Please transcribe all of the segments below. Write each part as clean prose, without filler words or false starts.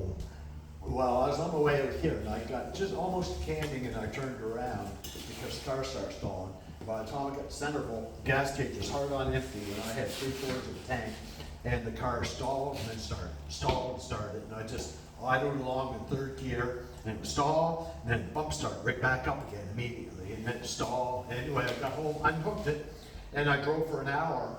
Well, I was on my way out here and I got just almost canning and I turned around because the car started stalling. By the time I got to Centerville, the gas tank was hard on empty and I had 3/4 of the tank and the car stalled and then started, and I just idled along in third gear and it would stall and then bump start right back up again immediately and then stall. Anyway, I got home, unhooked it, and I drove for an hour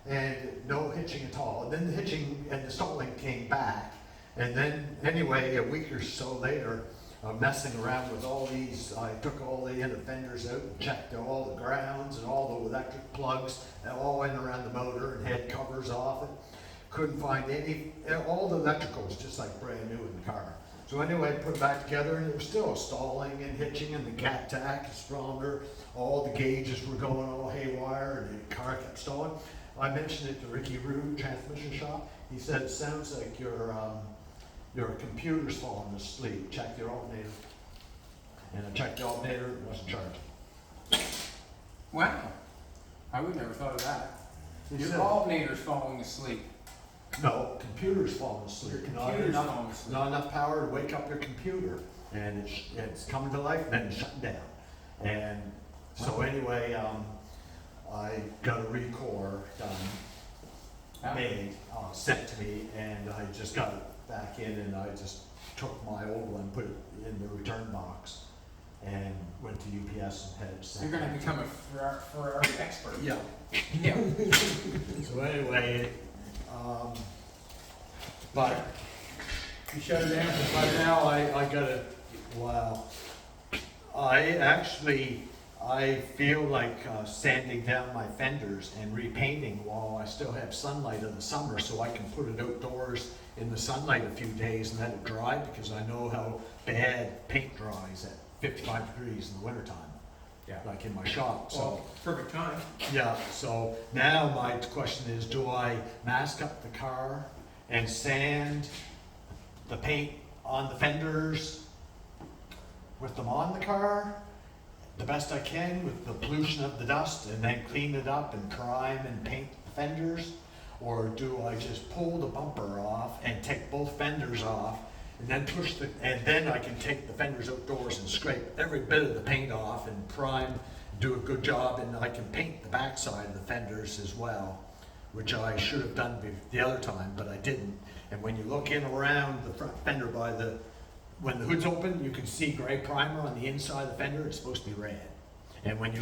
and no hitching at all. And then the hitching and the stalling came back. And then, anyway, a week or so later, messing around with all these, I took all the inner fenders out and checked all the grounds and all the electric plugs that all in around the motor and had covers off it. Couldn't find any, all the electrical was just like brand new in the car. So anyway, I put it back together and it was still stalling and hitching and the cat tack is stronger. All the gauges were going all haywire and the car kept stalling. I mentioned it to Ricky Rude, transmission shop. He said, it sounds like your computer's falling asleep. Check your alternator. And I checked the alternator, it wasn't charging. Wow. I would never thought of that. He Your said, alternator's falling asleep. no, computer's falling asleep. Your computer's falling asleep. Not enough power to wake up your computer. And it's coming to life and then it's shutting down. And so anyway, I got a recore done, made, sent to me, and I just got it back in and I just took my old one, put it in the return box, and went to UPS and had it sent. You're going to become a Ferrari expert. Yeah. Yeah. So anyway, but You shut it down. but now I got it, wow. I feel like sanding down my fenders and repainting while I still have sunlight in the summer, so I can put it outdoors in the sunlight a few days and let it dry, because I know how bad paint dries at 55 degrees in the wintertime. Yeah. Like in my shop, so. Well, perfect time. Yeah, so now my question is, do I mask up the car and sand the paint on the fenders with them on the car the best I can with the pollution of the dust, and then clean it up and prime and paint the fenders? Or do I just pull the bumper off and take both fenders off and then and then I can take the fenders outdoors and scrape every bit of the paint off and prime, do a good job, and I can paint the backside of the fenders as well, which I should have done the other time, but I didn't. And when you look in around the front fender when the hood's open, you can see gray primer on the inside of the fender. It's supposed to be red. And when you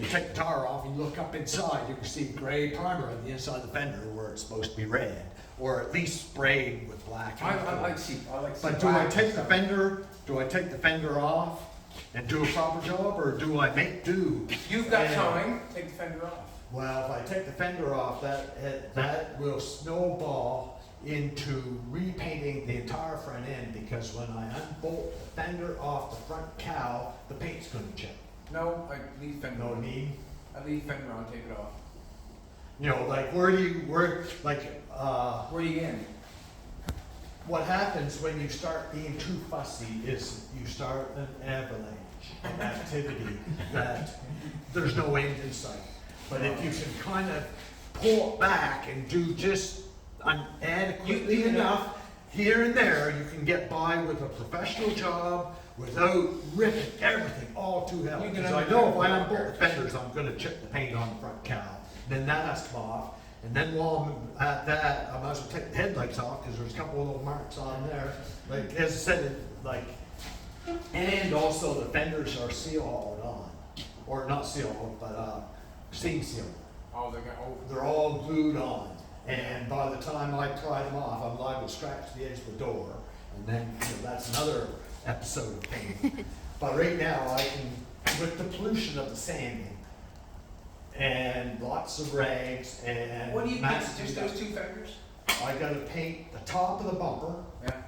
take the tire off and you look up inside, you can see gray primer on the inside of the fender where it's supposed to be red, or at least sprayed with black. I like to see. But do I take the fender off and do a proper job, or do I make do? You've got time. Take the fender off. Well, if I take the fender off, that will snowball into repainting the entire front end, because when I unbolt the fender off the front cowl, the paint's going to chip. No, I leave fender Know what I on. mean? I leave fender on, take it off. You know, like where do you end? what happens when you start being too fussy is you start an avalanche of activity that there's no end in sight. But if you can kind of pull it back and do just adequately enough here and there, you can get by with a professional job without ripping everything all to hell. Because I know if I unbolt the fenders, I'm going to chip the paint on the front cowl. Then that has to come off. And then while I'm at that, I might as well take the headlights off, because there's a couple of little marks on there. Like, as I said, and also the fenders are seal-hauled on. Or not seal-hauled, but seam sealed. Oh, They're all glued on. And by the time I pry them off, I'm liable to scratch the edge of the door. And then, that's another episode of pain. But right now, I can, with the pollution of the sanding, and lots of rags, and what do you paint? Just those two fenders? I gotta paint the top of the bumper, Yeah.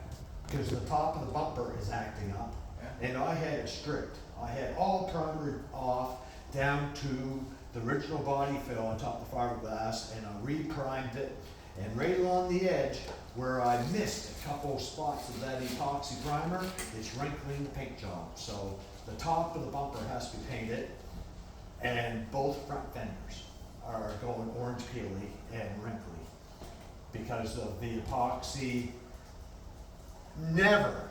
because the top of the bumper is acting up. Yeah. And I had it stripped. I had all primer off down to the original body fill on top of the fiberglass, and I re-primed it. And right along the edge, where I missed a couple spots of that epoxy primer, it's wrinkling the paint job. So the top of the bumper has to be painted, and both front fenders are going orange peely and wrinkly because of the epoxy never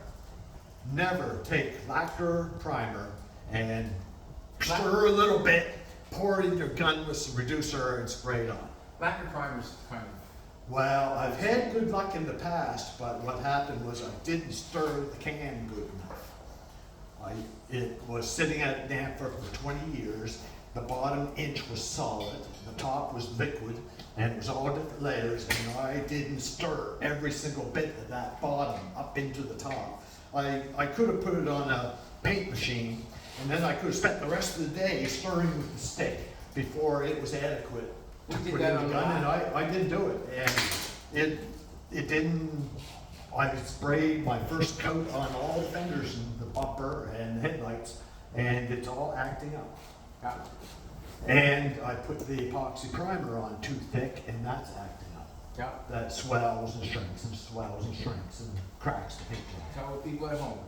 take lacquer primer and stir a little bit, pour it in your gun with some reducer and spray it on. Lacquer primer's kind of, Well, I've had good luck in the past, but what happened was I didn't stir the can good enough. It was sitting at damp for 20 years. The bottom inch was solid, the top was liquid, and it was all different layers, and I didn't stir every single bit of that bottom up into the top. I could have put it on a paint machine, and then I could have spent the rest of the day stirring with the stick before it was adequate to We did put that in on the the gun, and back. I didn't do it. And it didn't, I sprayed my first coat on all the fenders and the bumper and the headlights, and it's all acting up. yeah. And I put the epoxy primer on too thick, and that's acting up. Yeah. That swells and shrinks and swells and shrinks and cracks the paint job. Tell the people at home.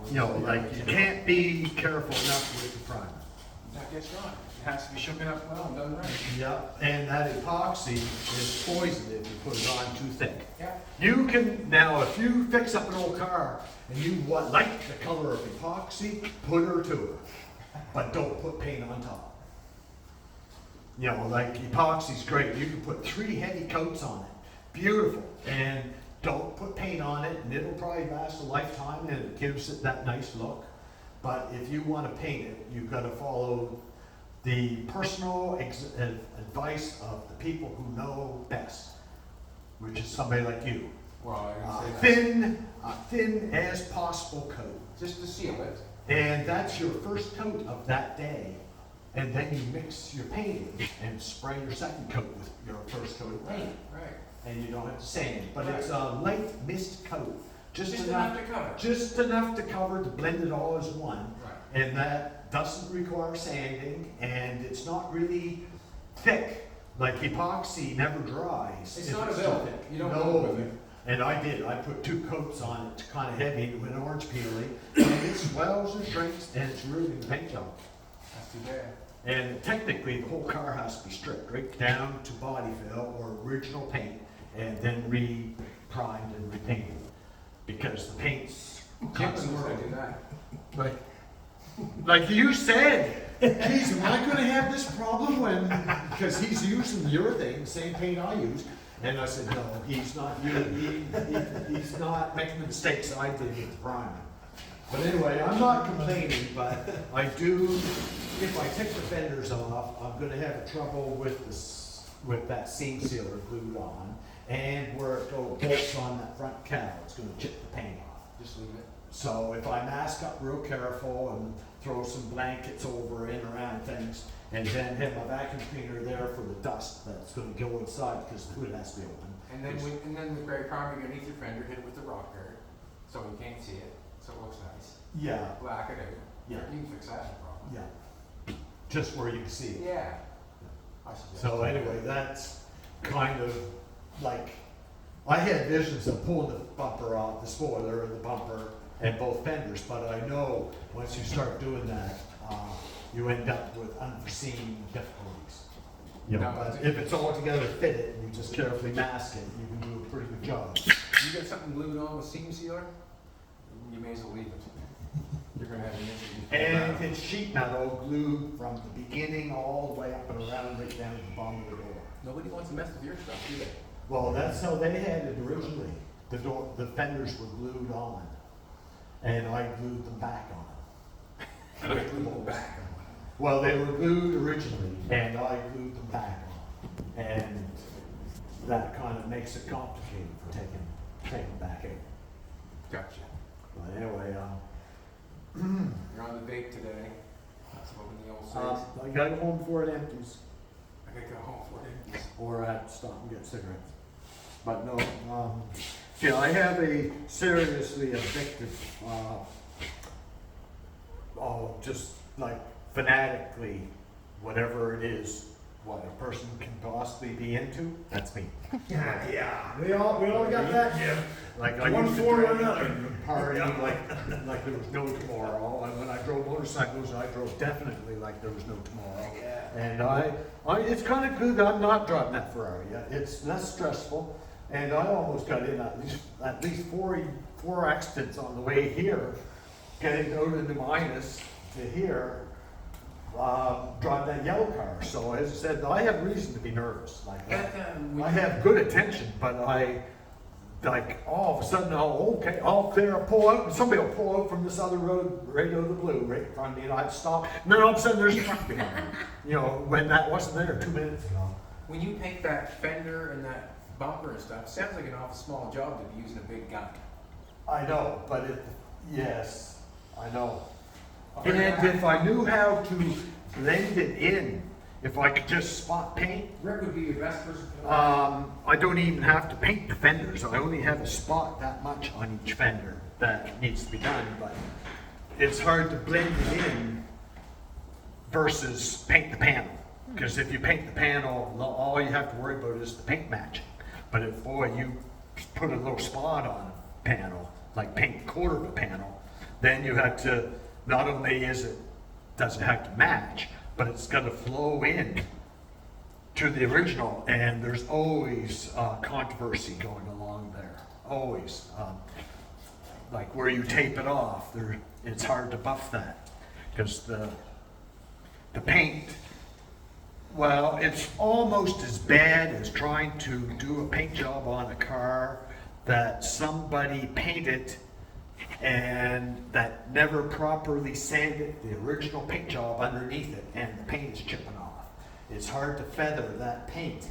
You know, like, you can't be careful enough with the primer. That gets done. It has to be shooken up well and done right. Yeah, and that epoxy is poison if you put it on too thick. Yeah. You can, now if you fix up an old car and you like the color of epoxy, put her to it. But don't put paint on top. You know, like epoxy's great. You can put 3 heavy coats on it. Beautiful. And don't put paint on it, and it'll probably last a lifetime, and it gives it that nice look. But if you want to paint it, you've got to follow the personal advice of the people who know best, which is somebody like you. Well, I can say that. Thin as possible coat. Just to seal it. And that's your first coat of that day. And then you mix your paint in and spray your second coat with your first coat of paint. Right. And you don't have to sand it, but it's a light mist coat. Just enough to cover. Just enough to cover, to blend it all as one. Right. And that doesn't require sanding, and it's not really thick. Like epoxy never dries. It's if not a too velvet. thick. You don't No. go with it. And I did. I put 2 coats on it, kind of heavy, it went orange peely, and it swells and shrinks, and it's ruining the paint job. That's too bad. And technically, the whole car has to be stripped right down to body fill or original paint, and then re-primed and repainted, because the paint's Jim's gonna do that. like you said. Geez, am I gonna have this problem when, because he's using urethane, the same paint I use. And I said, no, he's not, he's not making the mistakes I did with the primer. But anyway, I'm not complaining, but I do, if I take the fenders off, I'm gonna have trouble with this, with that seam sealer glued on, and where it bolts on that front cowl, it's gonna chip the paint off. Just leave it. So if I mask up real careful and throw some blankets over in around things, and then have my vacuum cleaner there for the dust that's gonna go inside, because the hood has to be open. And then with gray primer underneath your fender, hit it with the rock guard, so you can't see it, so it looks nice. Yeah, Black it out. Yeah. You can fix that, no problem. yeah, just where you can see it. Yeah. I suggest So that. anyway, that's kind of like, I had visions of pulling the bumper off, the spoiler and the bumper and both fenders, but I know once you start doing that, you end up with unforeseen difficulties. You know, No, but it's- if it's all together fitted and you just carefully mask it, you can do a pretty good job. You get something glued on with seam sealer, you may as well leave it. You're gonna have an issue. And it's sheet metal glued from the beginning all the way up and around right down to the bottom of the door. Nobody wants to mess with your stuff, do they? Well, that's how they had it originally. The fenders were glued on, and I glued them back on. With the little back. Well, they were glued originally, and I glued them back on. And that kind of makes it complicated for taking back in. Gotcha. But anyway, You're on the vape today. That's what the old says. I gotta go home before it empties, I gotta go home for it. or I have to stop and get cigarettes. But no, see, I have a seriously addictive, just like fanatically, whatever it is, what a person can possibly be into, that's me. Yeah, we all got that, Jim. Like I One used to form or drink another. and party like there was no tomorrow, and when I drove motorcycles, I drove definitely like there was no tomorrow. Yeah. And it's kind of good that I'm not driving that Ferrari yet. It's less stressful. And I almost got in at least four accidents on the way here, getting out into minus to here, drive that yellow car. So as I said, I have reason to be nervous. Like I have good attention, but like all of a sudden, I'll pull out, and somebody will pull out from this other road, right out of the blue, right in front of me, and I'd stop, and then all of a sudden there's a truck behind me. You know, when that wasn't there 2 minutes ago. When you paint that fender and that bumper and stuff, it sounds like an awful small job to be using a big gun. I know, but yes, I know. And if I knew how to blend it in, if I could just spot paint, Rick would be your best person for that. I don't even have to paint the fenders. I only have a spot that much on each fender that needs to be done, but it's hard to blend it in versus paint the panel. Because if you paint the panel, all you have to worry about is the paint matching. But if, boy, you put a little spot on a panel, like paint a quarter of a panel, then you have to, not only does it have to match, but it's got to flow in to the original, and there's always controversy going along there, always. Like where you tape it off, it's hard to buff that, because the paint, well, it's almost as bad as trying to do a paint job on a car that somebody painted and that never properly sanded the original paint job underneath it, and the paint is chipping off. It's hard to feather that paint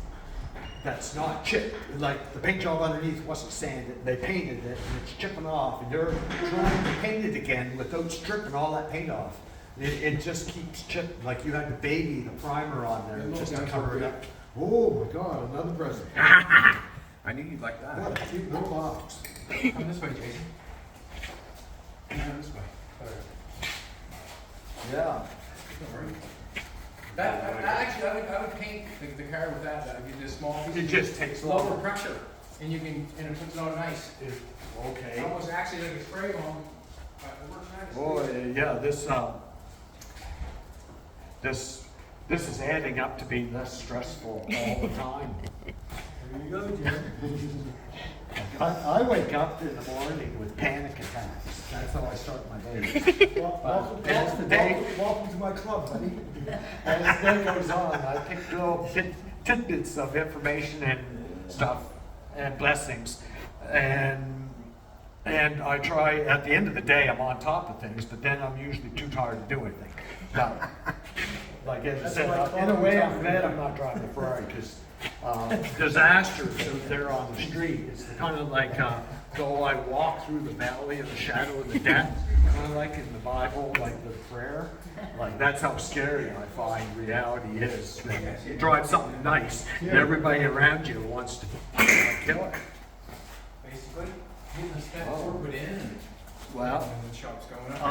that's not chipped. Like the paint job underneath wasn't sanded, they painted it and it's chipping off, and you're trying to paint it again without stripping all that paint off. It just keeps chipping, like you had to baby the primer on there just to cover it up. Oh my God, another present. I knew you'd like that. What a cute little box. Come this way, Jason. Come this way. Yeah. Actually, I would paint the car with that. That would be this small piece. It just takes lower longer. pressure, and it puts it on nice. Okay. It's almost actually like a spray foam, but it works nice. Boy, yeah, this is adding up to be less stressful all the time. Here you go, Jim. I wake up in the morning with panic attacks. That's how I start my day. Welcome to my club, buddy. As the day goes on, I pick little tidbits of information and stuff and blessings, and I try. At the end of the day, I'm on top of things, but then I'm usually too tired to do anything. But, like as I said, in a way, I'm glad I'm not driving a Ferrari, because disasters out there on the street. It's kind of like though I walk through the valley of the shadow of the death, kind of like in the Bible, like the prayer. Like that's how scary I find reality is. You drive something nice, and everybody around you wants to kill it. Basically, getting the step forward in, and Well, and the shop's going up.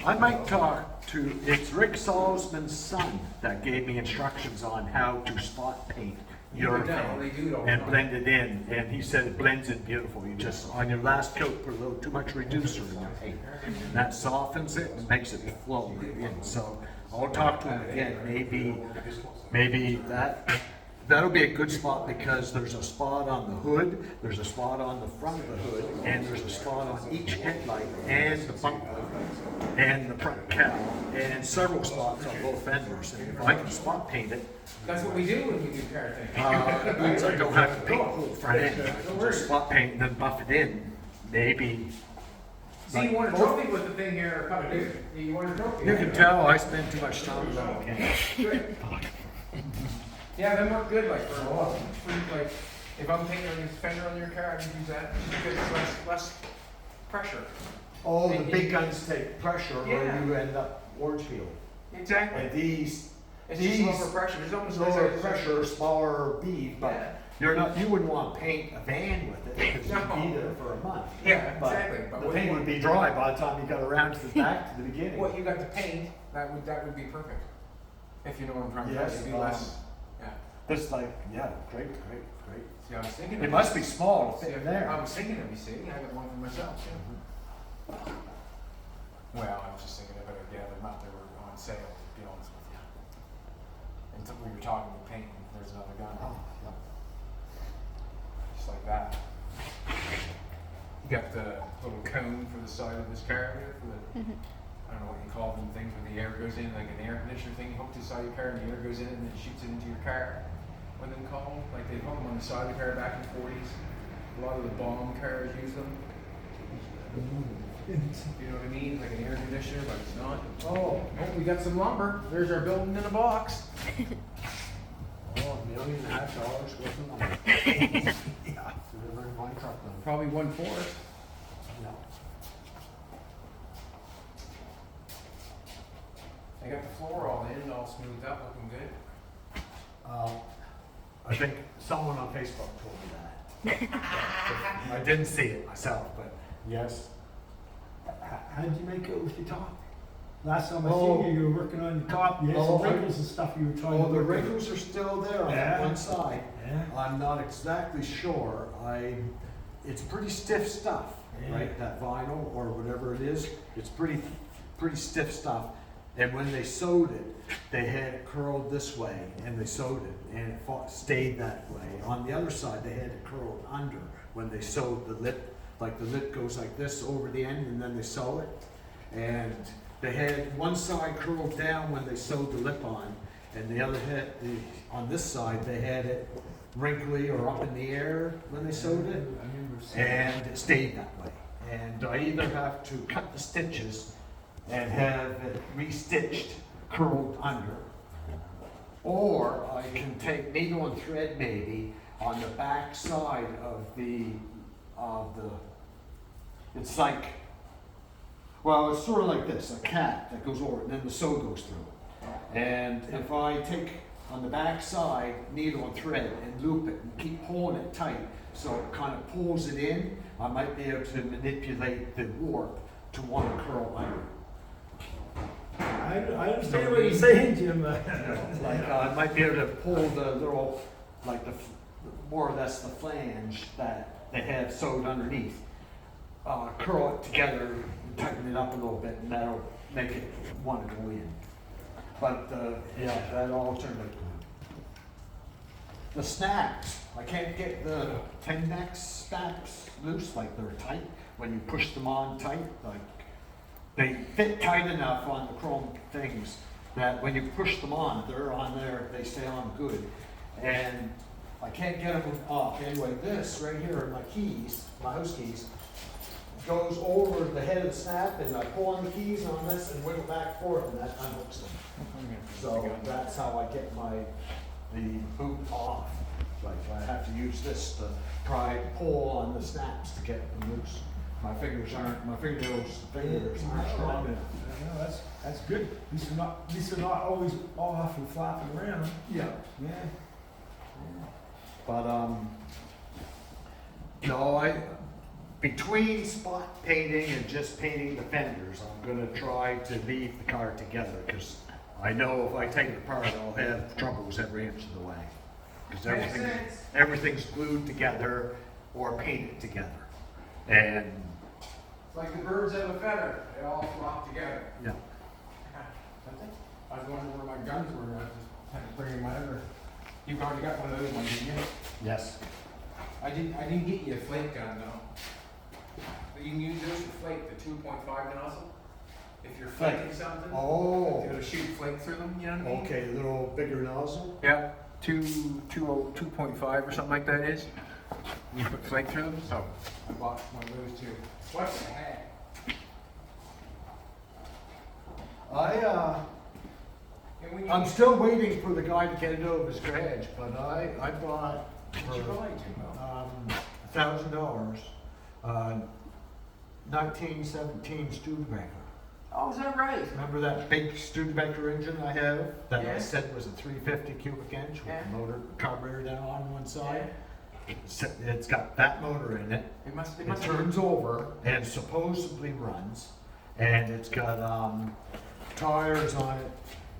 I might talk to, it's Rick Salzman's son that gave me instructions on how to spot paint your They do it all the and time. blend it in, and he said it blends in beautiful. You just, on your last coat, put a little too much reducer in your paint. And that softens it and makes it flow right in. So I'll talk to him again, maybe that'll be a good spot, because there's a spot on the hood, there's a spot on the front of the hood, and there's a spot on each headlight and the bumper and the front cowl, and several spots on both fenders. And if I can spot paint it, That's what we do when we do car things. it means I don't have to paint the whole front end. I can just spot paint and then buff it in, maybe. See, you won a trophy with the thing here a couple of years. You won a trophy. You can tell I spend too much time on the can. Good. Yeah, they work good, like for a while. Like, if I'm painting on this fender on your car, I can use that because it's less pressure. Oh, the big guns take pressure, or Yeah. you end up orange field. Exactly. And these It's just lower pressure. There's almost lower pressure, smaller bead, but Yeah. you wouldn't want to paint a van with it, because No. you'd be there for a month. Yeah, But exactly. But the what paint you would be dry by the time you got around to the back to the beginning. what you got to paint, that would be perfect. If you know what I'm trying to Yes, say, it'd be less. Yeah. It's like, yeah, great. See, I was thinking. It must be small to See, fit in I there. was thinking of you. See, I got one for myself. Yeah. Well, I was just thinking if I could gather them up, they were on sale. To be honest with you. Until we were talking about painting, there's another gun. Oh, yeah. just like that. You got the little cone for the side of this car here for the, I don't know what you call them things where the air goes in, like an air conditioner thing. You hook to the side of your car and the air goes in and then shoots it into your car. What are they called? Like they hook them on the side of the car back in the 40s. A lot of the bomb cars use them. You know what I mean? Like an air conditioner, but it's not. Oh, we got some lumber. There's our building in a box. Oh, $1.5 million worth of lumber. Yeah, delivering one truckload. Probably 1/4. No. They got the floor all in, all smoothed up, looking good. I think someone on Facebook told me that. I didn't see it myself, but yes. How'd you make it with your top? Last time I Oh. seen you were working on your top, you had Oh, some wrinkles and stuff you were trying Oh, to the work on. wrinkles are still there on Yeah. that one side. Yeah. I'm not exactly sure. It's pretty stiff stuff, Yeah. right? That vinyl or whatever it is, it's pretty stiff stuff. And when they sewed it, they had it curled this way and they sewed it and it stayed that way. On the other side, they had it curled under when they sewed the lip, like the lip goes like this over the end and then they sew it. And they had one side curled down when they sewed the lip on, and the other head, on this side, they had it wrinkly or up in the air when they sewed it, I remember seeing and it stayed that way. And I either have to cut the stitches and have it restitched, curled under, or I can take needle and thread maybe on the back side of the, it's like, well, it's sort of like this, a cap that goes over it, and then the sew goes through. And if I take on the back side, needle and thread, and loop it and keep pulling it tight, so it kind of pulls it in, I might be able to manipulate the warp to want to curl under. I understand what you're saying, Jim. Like, I might be able to pull the little, like more or less the flange that they have sewed underneath, curl it together, and tighten it up a little bit, and that'll make it want to go in. But, yeah, that all turned out good. The snaps, I can't get the Tendex snaps loose, like they're tight. When you push them on tight, like, they fit tight enough on the chrome things that when you push them on, they're on there, they stay on good. And I can't get them off. Anyway, this right here, my keys, my house keys, goes over the head of the snap, and I pull on the keys on this and wiggle back and forth, and that unhooks them. So that's how I get the boot off. Like, I have to use this to try and pull on the snaps to get them loose. My fingernails aren't strong enough. Yeah, that's good. At least they're not always off and flapping around. Yeah. Yeah. But, no, between spot painting and just painting the fenders, I'm gonna try to leave the car together, because I know if I take it apart, I'll have troubles every inch of the way. Because everything's glued together or painted together. And, It's like the birds have a feather, they all flock together. yeah. I was wondering where my guns were, I just had to bring in my other. You've already got one of those ones, didn't you? Yes. I didn't get you a flake gun though. But you can use those for flake, the 2.5 nozzle. If you're flaking something, Oh, it'll shoot flake through them, you know what I mean? okay, a little bigger nozzle. Yeah, 2.5 or something like that is. You put flake through them, so I bought one of those too. What the heck? I'm still waiting for the guy to get it out of his garage, but I bought What you for buy, Jimbo? $1,000, 1917 Studebaker. Oh, is that right? Remember that big Studebaker engine I have that I Yeah. said was a 350 cubic inch with Yeah. the motor carburetor down on one side? It's got that motor in it. It turns over and supposedly runs, and it's got tires on it.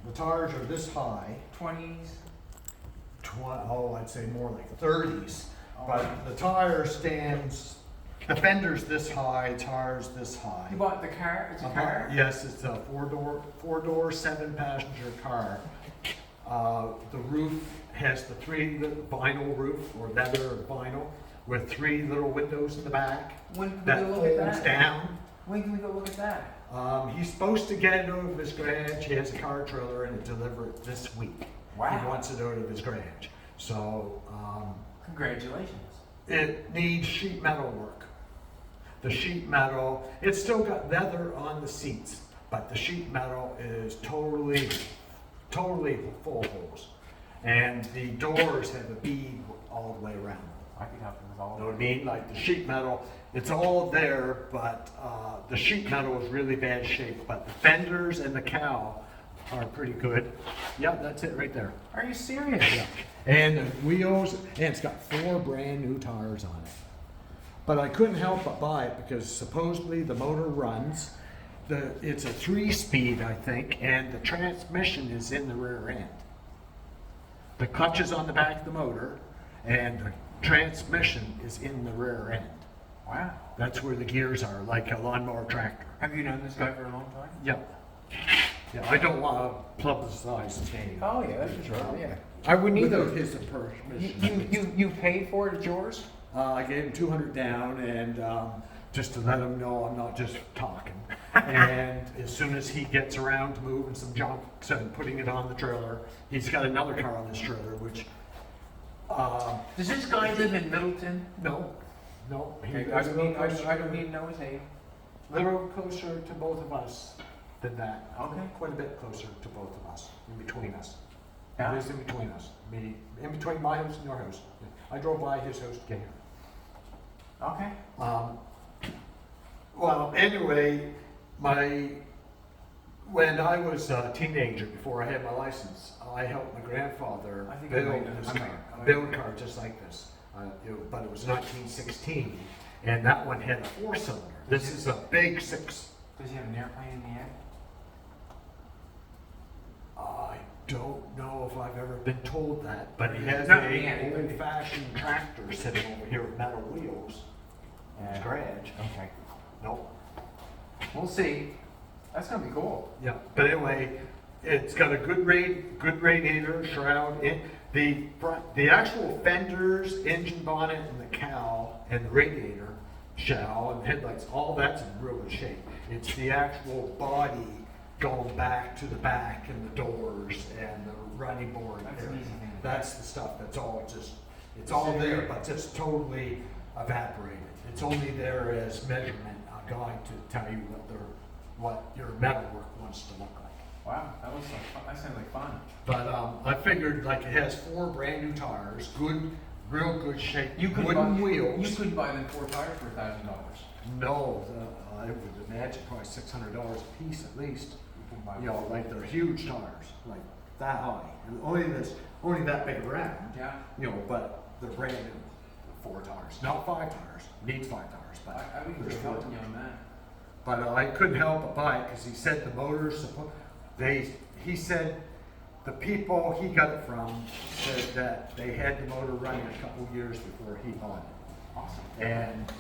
The tires are this high, 20s. I'd say more like 30s. But the tire stands, the fender's this high, tires this high. You bought the car? It's a car? Yes, it's a four-door, 7-passenger car. The roof has the vinyl roof or leather vinyl with 3 little windows in the back When can we that go look at folds that? down. When can we go look at that? He's supposed to get it out of his garage. He has a car trailer and deliver it this week. Wow. He wants it out of his garage. So Congratulations. it needs sheet metal work. The sheet metal, it's still got leather on the seats, but the sheet metal is totally full of holes. And the doors have a bead all the way around. I could help you with all You know of what I mean? Like the sheet metal, it's all there, but the sheet metal is really bad shape. But the fenders and the cowl are pretty good. Yeah, that's it right there. Are you serious? Yeah. And the wheels, and it's got 4 brand new tires on it. But I couldn't help but buy it because supposedly the motor runs. It's a 3-speed, I think, and the transmission is in the rear end. The clutch is on the back of the motor, and the transmission is in the rear end. Wow. That's where the gears are, like a lawnmower tractor. Have you known this guy for a long time? Yep. Yeah, I don't want to publicize his name. Oh, yeah, that's for sure, yeah. I wouldn't either. Without his permission. You paid for it, it's yours? I gave him 200 down, and just to let him know I'm not just talking. And as soon as he gets around to moving some junk and putting it on the trailer, he's got another car on this trailer, which Does this guy live in Middleton? no, he Okay, lives a little closer- I don't need to know his name. little closer to both of us than that. Okay. Quite a bit closer to both of us, in between us. Yeah. He lives in between us, in between my house and your house. I drove by his house to get here. Okay. Well, anyway, when I was a teenager, before I had my license, I helped my grandfather I think I build might know. this I car, might- build a car just like this. But it was 1916, and that one had a 4-cylinder. This is a big 6. Does he have an airplane in the end? I don't know if I've ever been told that, but he has Not me, an anyway. old-fashioned tractor sitting over here with metal wheels in his garage. Okay. Nope. We'll see. That's gonna be cool. Yeah, but anyway, it's got a good radiator, shroud. The actual fenders, engine bonnet, and the cowl, and the radiator shell, and headlights, all that's in real good shape. It's the actual body going back to the back, and the doors, and the running board. That's an easy thing. That's the stuff that's all it's all there, but just totally evaporated. It's only there as measurement. I'm going to tell you what your metalwork wants to look like. Wow, that sounds like fun. But I figured like it has 4 brand new tires, real good shape, wooden wheels. You could buy them 4 tires for $1,000. No, I would imagine probably $600 a piece at least. You can buy You know, like they're huge tires, like that high, and only that big around. Yeah. You know, but they're brand new, 4 tires, not 5 tires. Needs 5 tires, but I would there's be 4 helping you on that. But I couldn't help but buy it because he said the motor's he said the people he got it from said that they had the motor running a couple years before he bought it. Awesome. And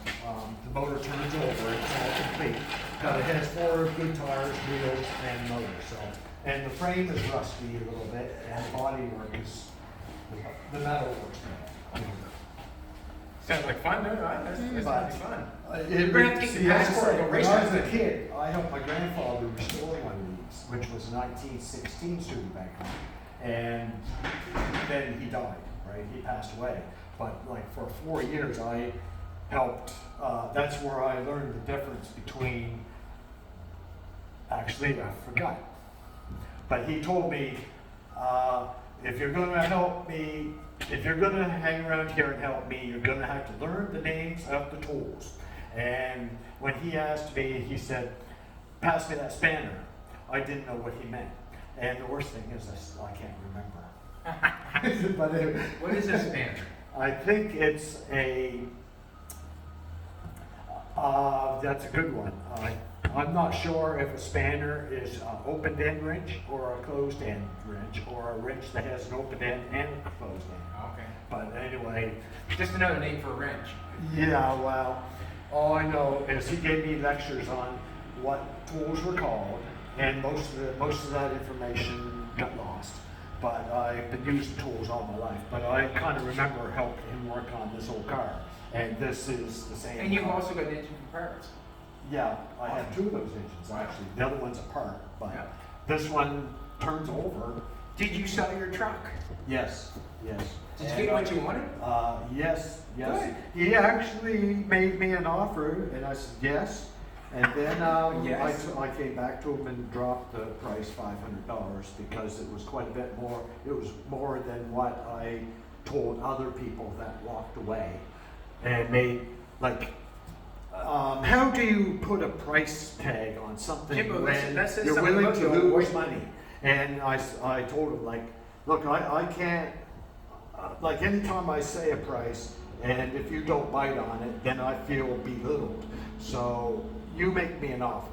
the motor turns over, it's all complete. But it has 4 good tires, wheels, and motor. So, and the frame is rusty a little bit, and the body work is the metal works. Sounds like fun, no? That's gonna be fun. You're gonna have to take your passport and go race when I was with a it. kid, I helped my grandfather restore one of these, which was a 1916 Studebaker, and then he died. Right, he passed away. But like for 4 years, I helped. That's where I learned the difference between. Actually, I forgot. But he told me, if you're going to help me. If you're going to hang around here and help me, you're going to have to learn the names of the tools. And when he asked me, he said, pass me that spanner. I didn't know what he meant. And the worst thing is I can't remember. But anyway, What is a spanner? I think it's that's a good one. I'm not sure if a spanner is an open end wrench or a closed end wrench or a wrench that has an open end and a closed end. Okay. But anyway, Just another name for a wrench. yeah, well, all I know is he gave me lectures on what tools were called, and most of that information got lost. But I've been using tools all my life. But I kind of remember helping him work on this old car. And this is the same. And you've also got engine compartments. Yeah, I have two of those engines actually. The other one's apart, but Yeah. this one turns over. Did you sell your truck? Yes, yes. Did you get what you wanted? Yes, yes. Good. He actually made me an offer, and I said yes. And then Yes. I came back to him and dropped the price $500 because it was quite a bit more. It was more than what I told other people that walked away. And they like, how do you put a price tag on something Jimbo, when that says you're something willing about to you. lose money? And I told him like, look, I can't. Like anytime I say a price, and if you don't bite on it, then I feel belittled. So you make me an offer.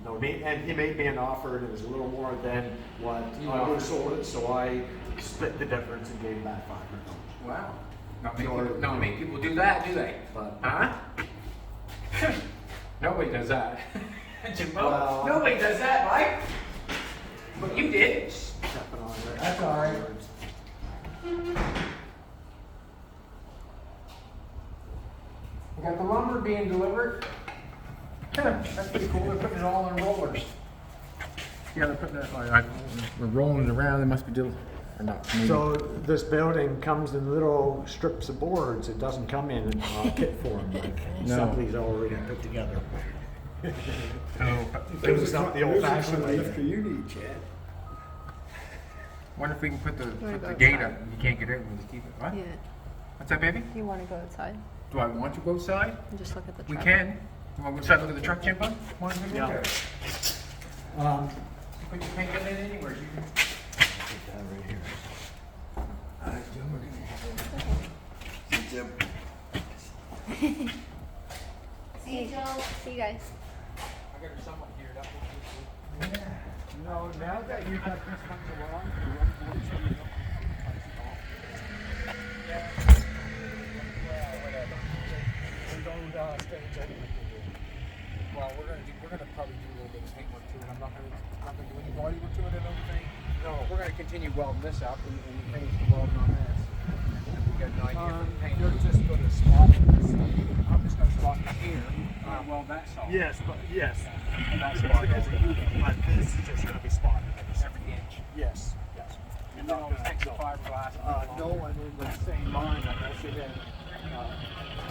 No, and he made me an offer, and it was a little more than what I would have sold it. So I split the difference and gave him back $500. Wow. Not many people do that, do they? But Huh? Nobody does that. Jimbo, Well, nobody does that, Mike. But you did. stepping on it. That's all right. We got the lumber being delivered. That's pretty cool. They're putting it all in rollers. Yeah, they're putting it. We're rolling it around. They must be doing. Or not. Maybe. So this building comes in little strips of boards. It doesn't come in kit form like somebody's already put together. It was not the old-fashioned way. lifter you need, Chad. Wonder if we can put the go gate outside? up. You can't get in. We'll just keep it. What? Yeah. What's that, baby? You want to go outside Do I want to go outside? and just look at the We truck? can. You want to go outside and look at the truck, Jimbo? Want to go Yeah. there? But you can't get in anywhere. You can. Put that right here. See you, Joe. See you guys. I got her somewhat geared up. No, now that you've got this one along, Well, we're gonna probably do a little bit of paint work to it. I'm not gonna do any body work to it. I don't think. No, we're gonna continue welding this up and finish the welding on this. And then we got an idea for the paint. you're just gonna spot this. I'm just gonna spot it here. Weld that side. Yes, but yes. That's spot it. But this is just going to be spotted. Every inch. Yes, yes. And then always takes the fiberglass. No one in the same line unless it had,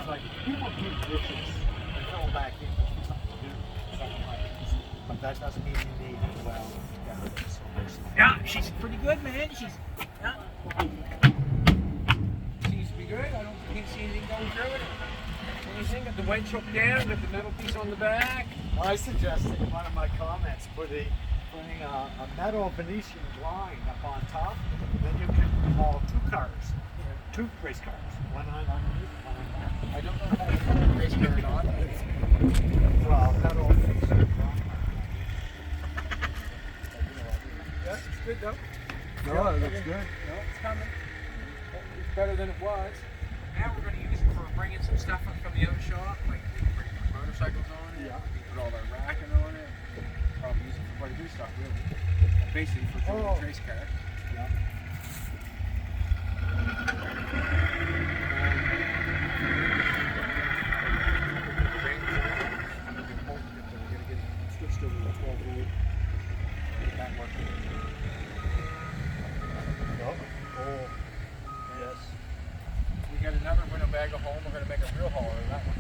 like, people do dishes and fill back in with something to do, something like this. But that doesn't mean you need to weld down this. Yeah, she's pretty good, man. She's. Yeah. Seems to be good. I can't see anything going through it. Anything? Got the wedge hooked down, got the metal piece on the back. I suggested in one of my comments putting a metal Venetian line up on top, then you can haul two race cars, one underneath, one on top. I don't know if that's a race car or not. Well, metal Venetian line. Yeah, it's good though. No, it looks good. No, it's coming. It's better than it was. Now we're going to use it for bringing some stuff up from the other shop, like we can bring our motorcycles on it. Yeah. We can put all our racking on it. Probably use it for quite a bit of stuff, really. Basically for doing a race car. Yeah. Switched over to 12 volt. Get that working. Oh, yes. We got another Winnebago home. We're going to make a real hauler of that one.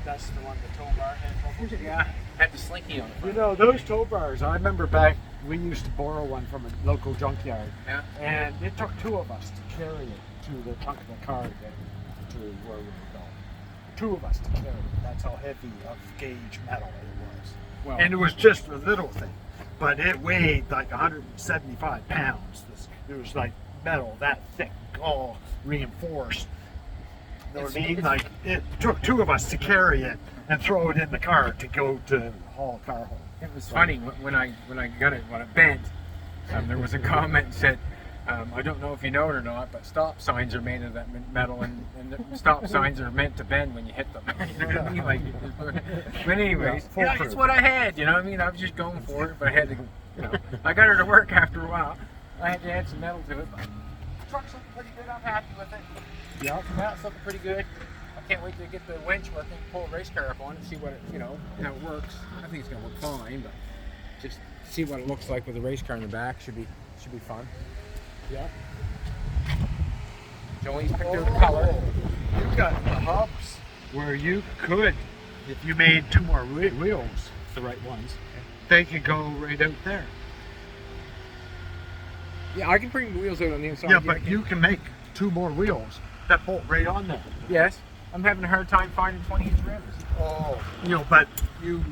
That's the one the tow bar had. Yeah. Had the slinky on it. You know, those tow bars, I remember back, we used to borrow one from a local junkyard. Yeah. And it took two of us to carry it to the trunk of the car to get to where we were going. Two of us to carry it. That's how heavy of gauge metal it was. Well, And it was just a little thing, but it weighed like 175 pounds. It was like metal that thick, all reinforced. You know what I mean? Like it took two of us to carry it and throw it in the car to go to haul a car home. it was funny when I got it when it bent. There was a comment that said, I don't know if you know it or not, but stop signs are made of that metal, and the stop signs are meant to bend when you hit them. You know what I mean? Like, but anyways, Yeah, it's what I had. You know what I mean? I was just going for it, but I had to. You know, I got her to work after a while. I had to add some metal to it. But the truck's looking pretty good. I'm happy with it. Yeah, that's looking pretty good. I can't wait to get the winch working, pull a race car up on it, and see what it, how it works. I think it's gonna work fine, but just see what it looks like with a race car in the back should be fun. Yeah. Joey's picked out the color. You've got the hubs where you could, if you made 2 more wheels, the right ones, they could go right out there. Yeah, I can bring the wheels out on the inside. Yeah, but you can make 2 more wheels that bolt right on there. Yes. I'm having a hard time finding 20-inch rims. Oh, but you,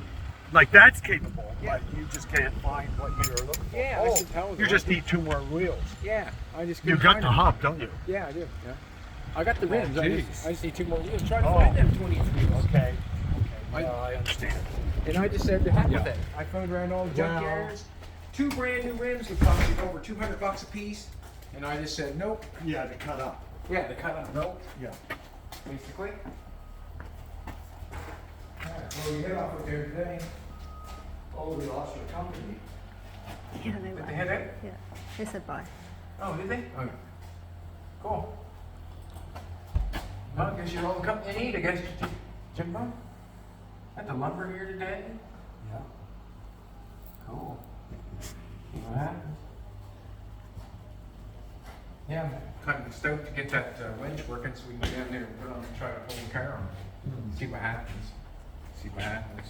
like that's capable, Yeah. but you just can't find what you're looking for. Yeah, I can tell You that. just need 2 more wheels. Yeah, I just You couldn't got find the them. hub, don't you? Yeah, I do. Yeah. I got the rims. I geez. just need 2 more wheels. Try to Oh. find them 20-inch wheels. Okay. I- I understand. And I just said to heck with Yeah. it. I found around all the Wow. junkyards. 2 brand new rims would cost me over $200 a piece. And I just said nope. Yeah, to cut up. Yeah, they cut out nope. Yeah. Basically. Well, we hit off with there today. Oh, we lost your company. Yeah, they Did left. they head out? Yeah, they said bye. Oh, did they? Oh. Cool. Well, I guess you're all the company you need, I guess, Jimbo. Got the lumber here today. Yeah. Cool. See what happens. Yeah, I'm kind of stoked to get that winch working so we can go down there and put on and try to pull the car on. See what happens. See what happens.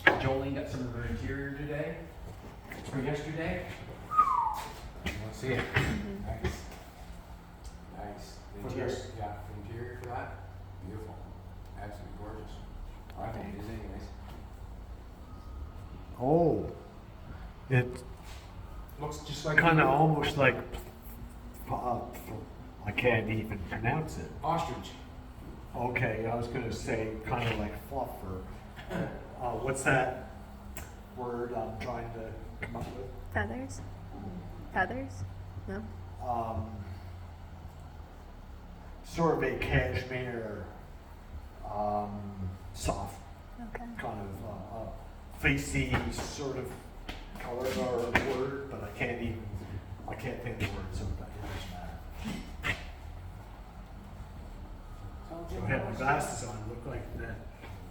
Jolene got some of her interior today, or yesterday. You want to see it? Nice. Nice. The For interior, this? yeah, the interior for that. Beautiful. Absolutely gorgeous. I think it is anyways. Oh. It Looks just like kind of almost like, I can't even pronounce it. ostrich. Okay, I was going to say kind of like fluff or, what's that word I'm trying to come up with? Feathers? Feathers? No? Sort of a cashmere, soft, Okay. kind of facey sort of color or word, but I can't think of the word, so that it doesn't matter. So I had my glasses on, look like that.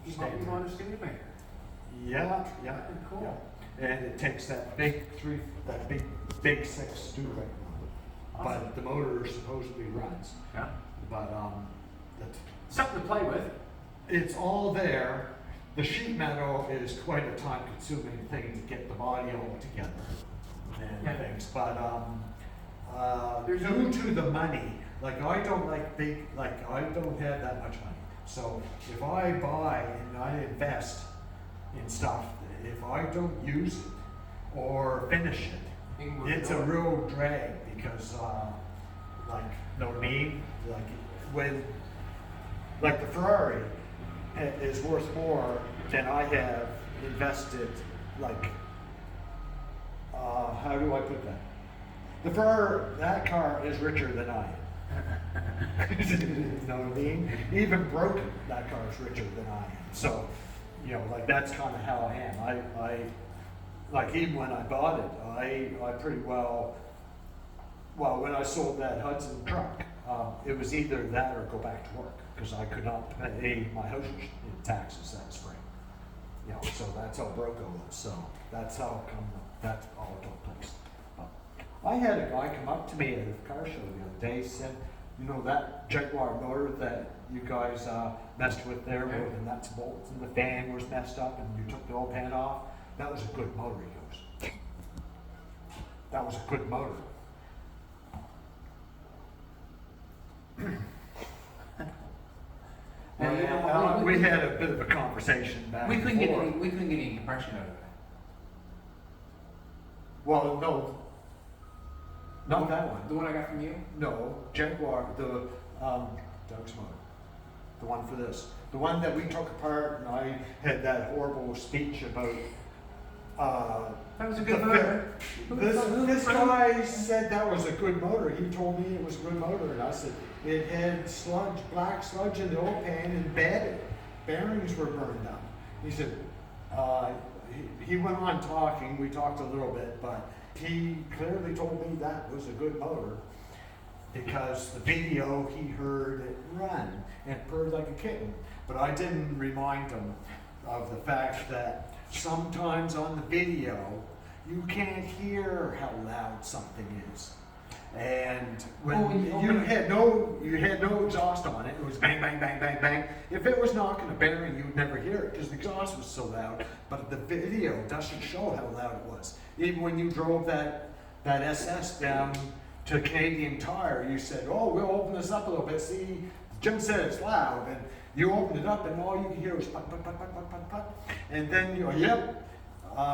You might be on a studebaker. Yeah, Cool. yeah. And it takes that big 6 stew right now. But the motor supposedly runs. Yeah. But Something to play with. it's all there. The sheet metal is quite a time-consuming thing to get the body all together and Yeah. things. But There's due to the money, like I don't have that much money. So if I buy and I invest in stuff, if I don't use it or finish it, it's a real drag because, like, know what I mean? Like when, like the Ferrari is worth more than I have invested. Like, how do I put that? The Ferrari, that car is richer than I am. You know what I mean? Even broken, that car is richer than I am. So, like that's kind of how I am. I like even when I bought it, I pretty well, when I sold that Hudson truck, it was either that or go back to work because I could not pay my house taxes that spring. So that's how broke I was. So that's how come that all took place. I had a guy come up to me at a car show the other day, said, that Jaguar motor that you guys messed with there, where the nuts, bolts, and the fan was messed up, and you took the old pan off, that was a good motor, he goes. That was a good motor. And we had a bit of a conversation back We and couldn't get forth. any compression out of it. Well, no, not that one. The one I got from you? No, Jaguar, the Doug's motor, the one for this, the one that we took apart, and I had that horrible speech about. That was a the good motor. This guy said that was a good motor. He told me it was a good motor, and I said it had sludge, black sludge in the oil pan and bedded. Bearings were burned up. He said he went on talking. We talked a little bit, but he clearly told me that was a good motor because the video he heard it run and purred like a kitten. But I didn't remind him of the fact that sometimes on the video you can't hear how loud something is. And when you had no exhaust on it, it was bang, bang, bang, bang, bang. If it was knocking a bearing, you would never hear it because the exhaust was so loud. But the video doesn't show how loud it was. Even when you drove that SS down to Canadian Tire, you said, "Oh, we'll open this up a little bit." See, Jim said it's loud, and you opened it up, and all you could hear was put, put, put, put, put, put, put. And then you go, "Yep."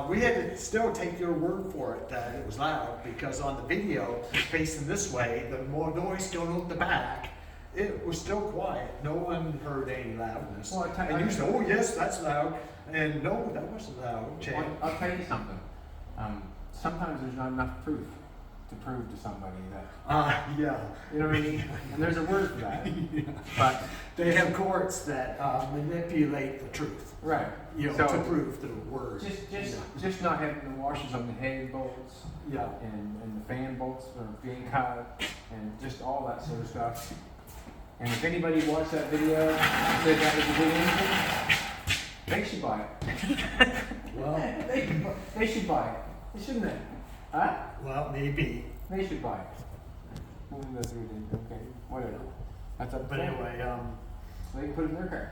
We had to still take your word for it that it was loud because on the video, facing this way, the more noise going out the back, it was still quiet. No one heard any loudness. Well, And you said, "Oh yes, that's loud," and no, that wasn't loud. Jay. Well, I'll tell you something. Sometimes there's not enough proof to prove to somebody that, Yeah. you know what I mean? And there's a word for that. But, They have courts that manipulate the truth, right. you know, So, to prove the word. Just not having the washers on the head bolts Yeah. and the fan bolts are being cut and just all that sort of stuff. And if anybody watched that video and said that was a good engine, they should buy it. Well, They should buy it, shouldn't they? Huh? well, maybe. They should buy it. That's what we did. Okay, whatever. That's up to But them. anyway, So they can put it in their car.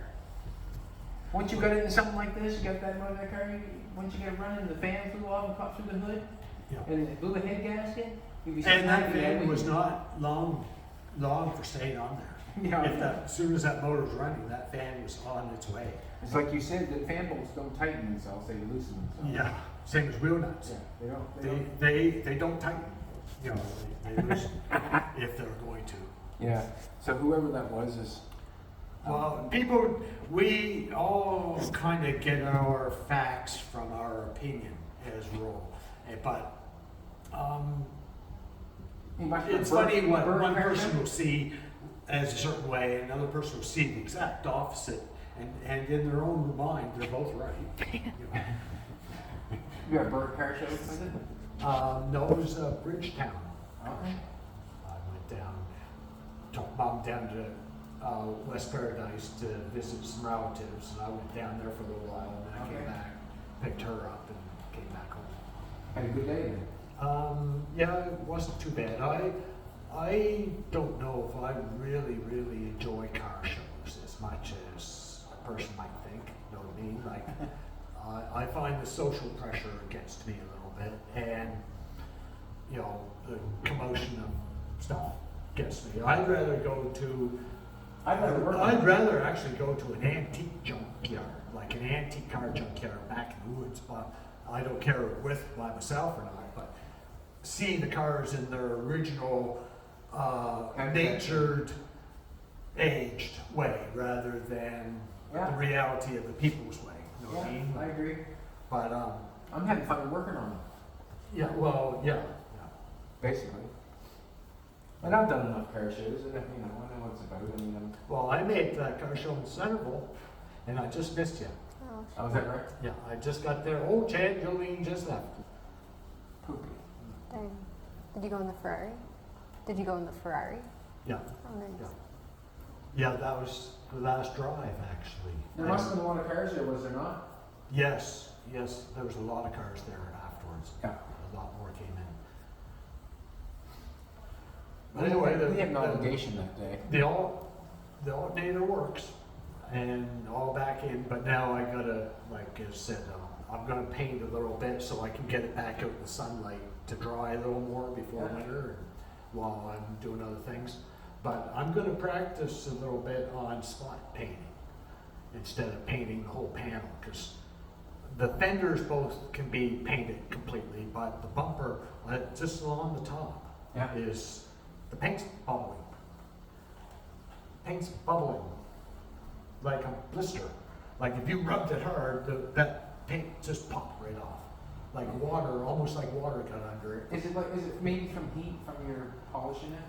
Once you got into something like this, you got that motor in that car, once you get it running, the fan flew off and popped through the hood, yeah. and it blew the head gasket, you'd be And that happy fan that was week. not long for staying on there. Yeah. If that, as soon as that motor was running, that fan was on its way. It's like you said, the fan bolts don't tighten themselves, they loosen themselves. Yeah, same as wheel nuts. Yeah, they don't. They don't tighten, you know, they loosen if they're going to. Yeah, so whoever that was is. Well, people, we all kind of get our facts from our opinion as a rule. But He must have it's burnt- funny what burnt one hair person then? will see as a certain way, and another person will see the exact opposite. And in their own mind, they're both right. You know. You got burnt car shows with it? No, it was Bridgetown. Okay. I went down, took Mom down to West Paradise to visit some relatives, and I went down there for a little while, and then I came Okay. back, picked her up, and came back home. Had a good day then? Yeah, it wasn't too bad. I don't know if I really enjoy car shows as much as a person might think. You know what I mean? Like, I find the social pressure against me a little bit, and you know, the commotion of stuff gets me. I'd rather actually go to an antique junkyard, like an antique car junkyard back in the woods. But I don't care by myself or not, but seeing the cars in their original, natured, aged way rather than Yeah. the reality of the people's way. You know what I mean? I agree. But I'm having fun working on it, yeah, well, yeah. basically. And I've done enough car shows, and I know what it's about. I mean, Well, I made that car show in Centerville, and I just missed you. Oh, oh, is that right? Yeah, I just got there. Oh, Chad, Jolene just left. Poopy. dang. Did you go in the Ferrari? Did you go in the Ferrari? Yeah, Oh, nice. yeah, that was the last drive, actually. There must have been a lot of cars there, was there not? Yes, there was a lot of cars there afterwards. Yeah. A lot more came in. But anyway, we have an obligation that day. the alternator works, and all back in. But now I gotta, like I said, I'm gonna paint a little bit so I can get it back out in the sunlight to dry a little more before Yeah. winter, and while I'm doing other things. But I'm gonna practice a little bit on spot painting instead of painting the whole panel, because the fenders both can be painted completely, but the bumper, just along the top, Yeah. is the paint's bubbling. Paint's bubbling like a blister. Like if you rubbed it hard, that paint just popped right off. Like water, almost like water got under it. Is it maybe from heat from your polishing it?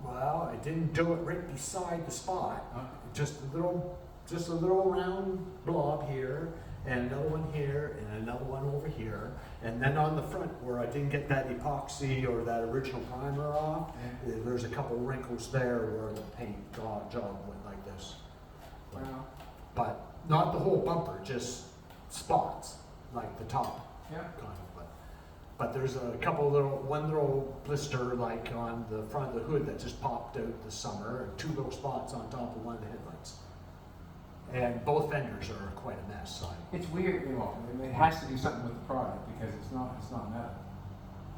Well, I didn't do it right beside the spot. Huh? Just a little round blob here, and another one here, and another one over here. And then on the front where I didn't get that epoxy or that original primer off, there's a couple wrinkles there where the paint job went like this. Well, But not the whole bumper, just spots, like the top yeah. kind of. But there's a couple one little blister like on the front of the hood that just popped out this summer, and 2 little spots on top of one of the headlights. And both fenders are quite a mess. It's weird, you know, I mean, it has to do something with the product because it's not metal.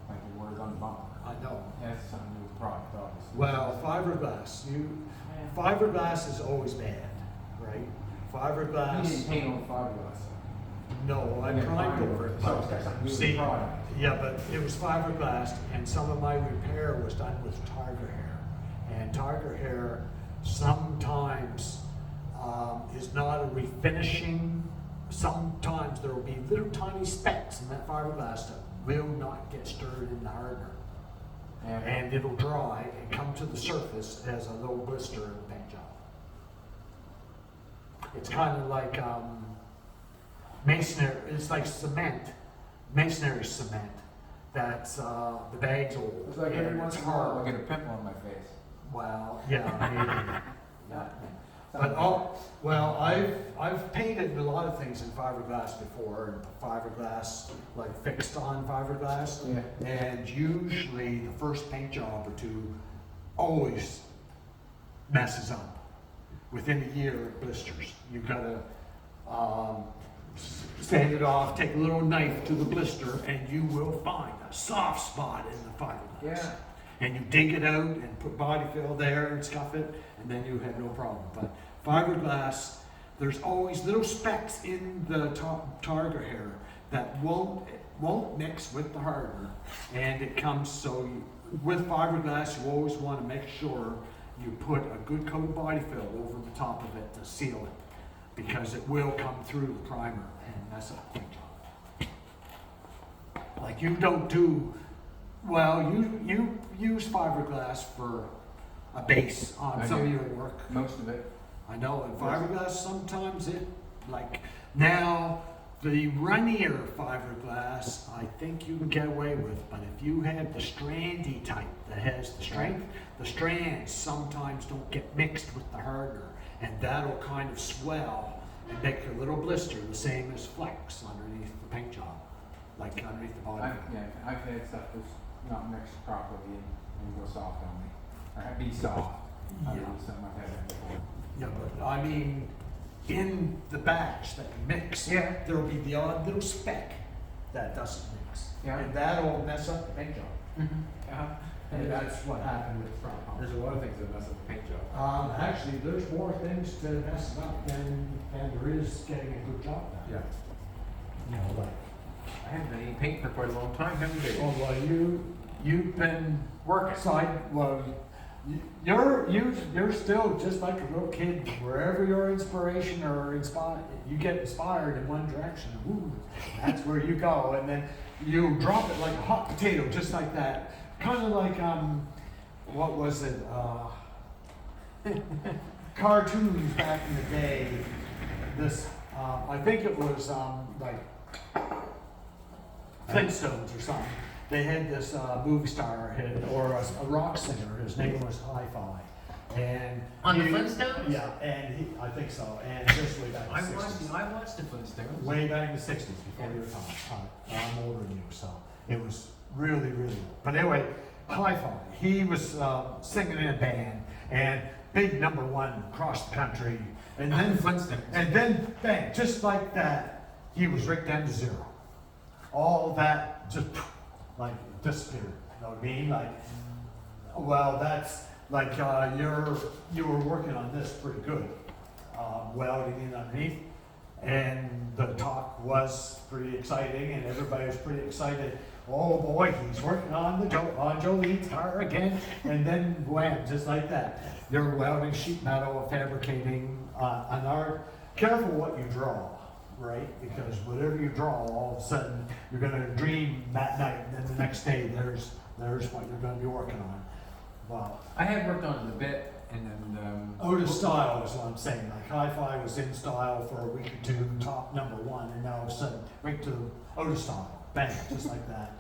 Like it was on the bumper. I know. It has something to do with the product, obviously. Well, fiberglass, fiberglass is always bad, right? You Fiberglass, didn't paint on fiberglass. no, I Yeah, primed over it. So it's got something to do with the See, product. yeah, but it was fiberglass, and some of my repair was done with tiger hair. And tiger hair sometimes is not a refinishing. Sometimes there will be little tiny specks in that fiberglass that will not get stirred in the hardener. And it'll dry and come to the surface as a little blister in the paint job. It's kind of like masonry, it's like cement, masonry cement. That's the bag's old. It's like and every once it's in a while hard. I get a pimple on my face. Well, yeah, maybe. Yeah. But I've painted a lot of things in fiberglass before, and fiberglass like fixed on fiberglass. Yeah. And usually the first paint job or two always messes up. Within a year, it blisters. You've got to sand it off, take a little knife to the blister, and you will find a soft spot in the fiberglass. Yeah. And you dig it out and put body fill there and scuff it, and then you have no problem. But fiberglass, there's always little specks in the targa hair that won't mix with the hardener, and it comes with fiberglass. You always want to make sure you put a good coat of body fill over the top of it to seal it, because it will come through the primer and mess up the paint job. Like you don't do. Well, you use fiberglass for a base on I some do. of your work. Most of it. I know, and fiberglass sometimes now the runnier fiberglass I think you can get away with, but if you have the strandy type that has the strength, the strands sometimes don't get mixed with the hardener, and that'll kind of swell and make your little blister the same as flecks underneath the paint job, like underneath the body. I've had stuff that's not mixed properly and go soft on me. Or be soft. I've Yeah. done something like that before. Yeah, but I mean, in the batch that you mix, Yeah. there'll be the odd little speck that doesn't mix. Yeah. And that'll mess up the paint job. Uh-huh. And that's what happened with the front pump. There's a lot of things that mess up the paint job. Actually, there's more things to mess it up than there is getting a good job done. Yeah. You know, like, I haven't been eating paint for quite a long time, haven't you? oh, well, you've been Working. you're still just like a little kid. Wherever your inspiration or you get inspired in one direction. Ooh, that's where you go, and then you drop it like a hot potato, just like that. Kind of like what was it? Cartoons back in the day. This I think it was like Flintstones or something. They had this movie star or a rock singer. His name was Hi-Fi, and On the Flintstones? Yeah, and I think so. And just way back in the 60s. I watched the Flintstones. Way back in the 60s, before your time. I'm older than you, so it was really, really. But anyway, Hi-Fi. He was singing in a band and big #1 across the country, and then Flintstones. and then bang, just like that, he was right down to zero. All that just like disappeared. You know what I mean? Like, well, that's like you were working on this pretty good, welding in underneath, and the talk was pretty exciting, and everybody was pretty excited. Oh boy, he's working on Jolene's car again, and then wham, just like that. You're welding sheet metal, fabricating an art. Careful what you draw, right? Because whatever you draw, all of a sudden you're going to dream that night, and then the next day there's what you're going to be working on. Wow. I have worked on it a bit, and then, Out of style is what I'm saying, like hi-fi was in style for a week or two, top #1, and now all of a sudden, right to out of style, bang, just like that.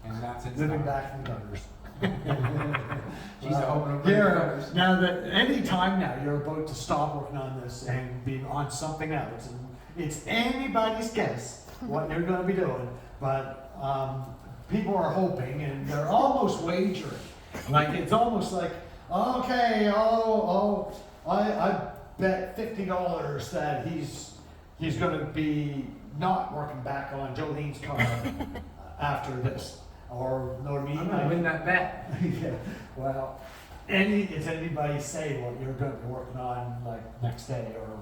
and that's it. Living back in the gutters. She's open up the Yeah, gutters. now that any time now you're about to stop working on this and be on something else, and it's anybody's guess what you're going to be doing, but people are hoping and they're almost wagering. Like it's almost like, okay, I bet $50 that he's going to be not working back on Jolene's car after this. Or, know what I mean? I'm gonna win that bet. Yeah, well, it's anybody say what you're going to be working on like next day or,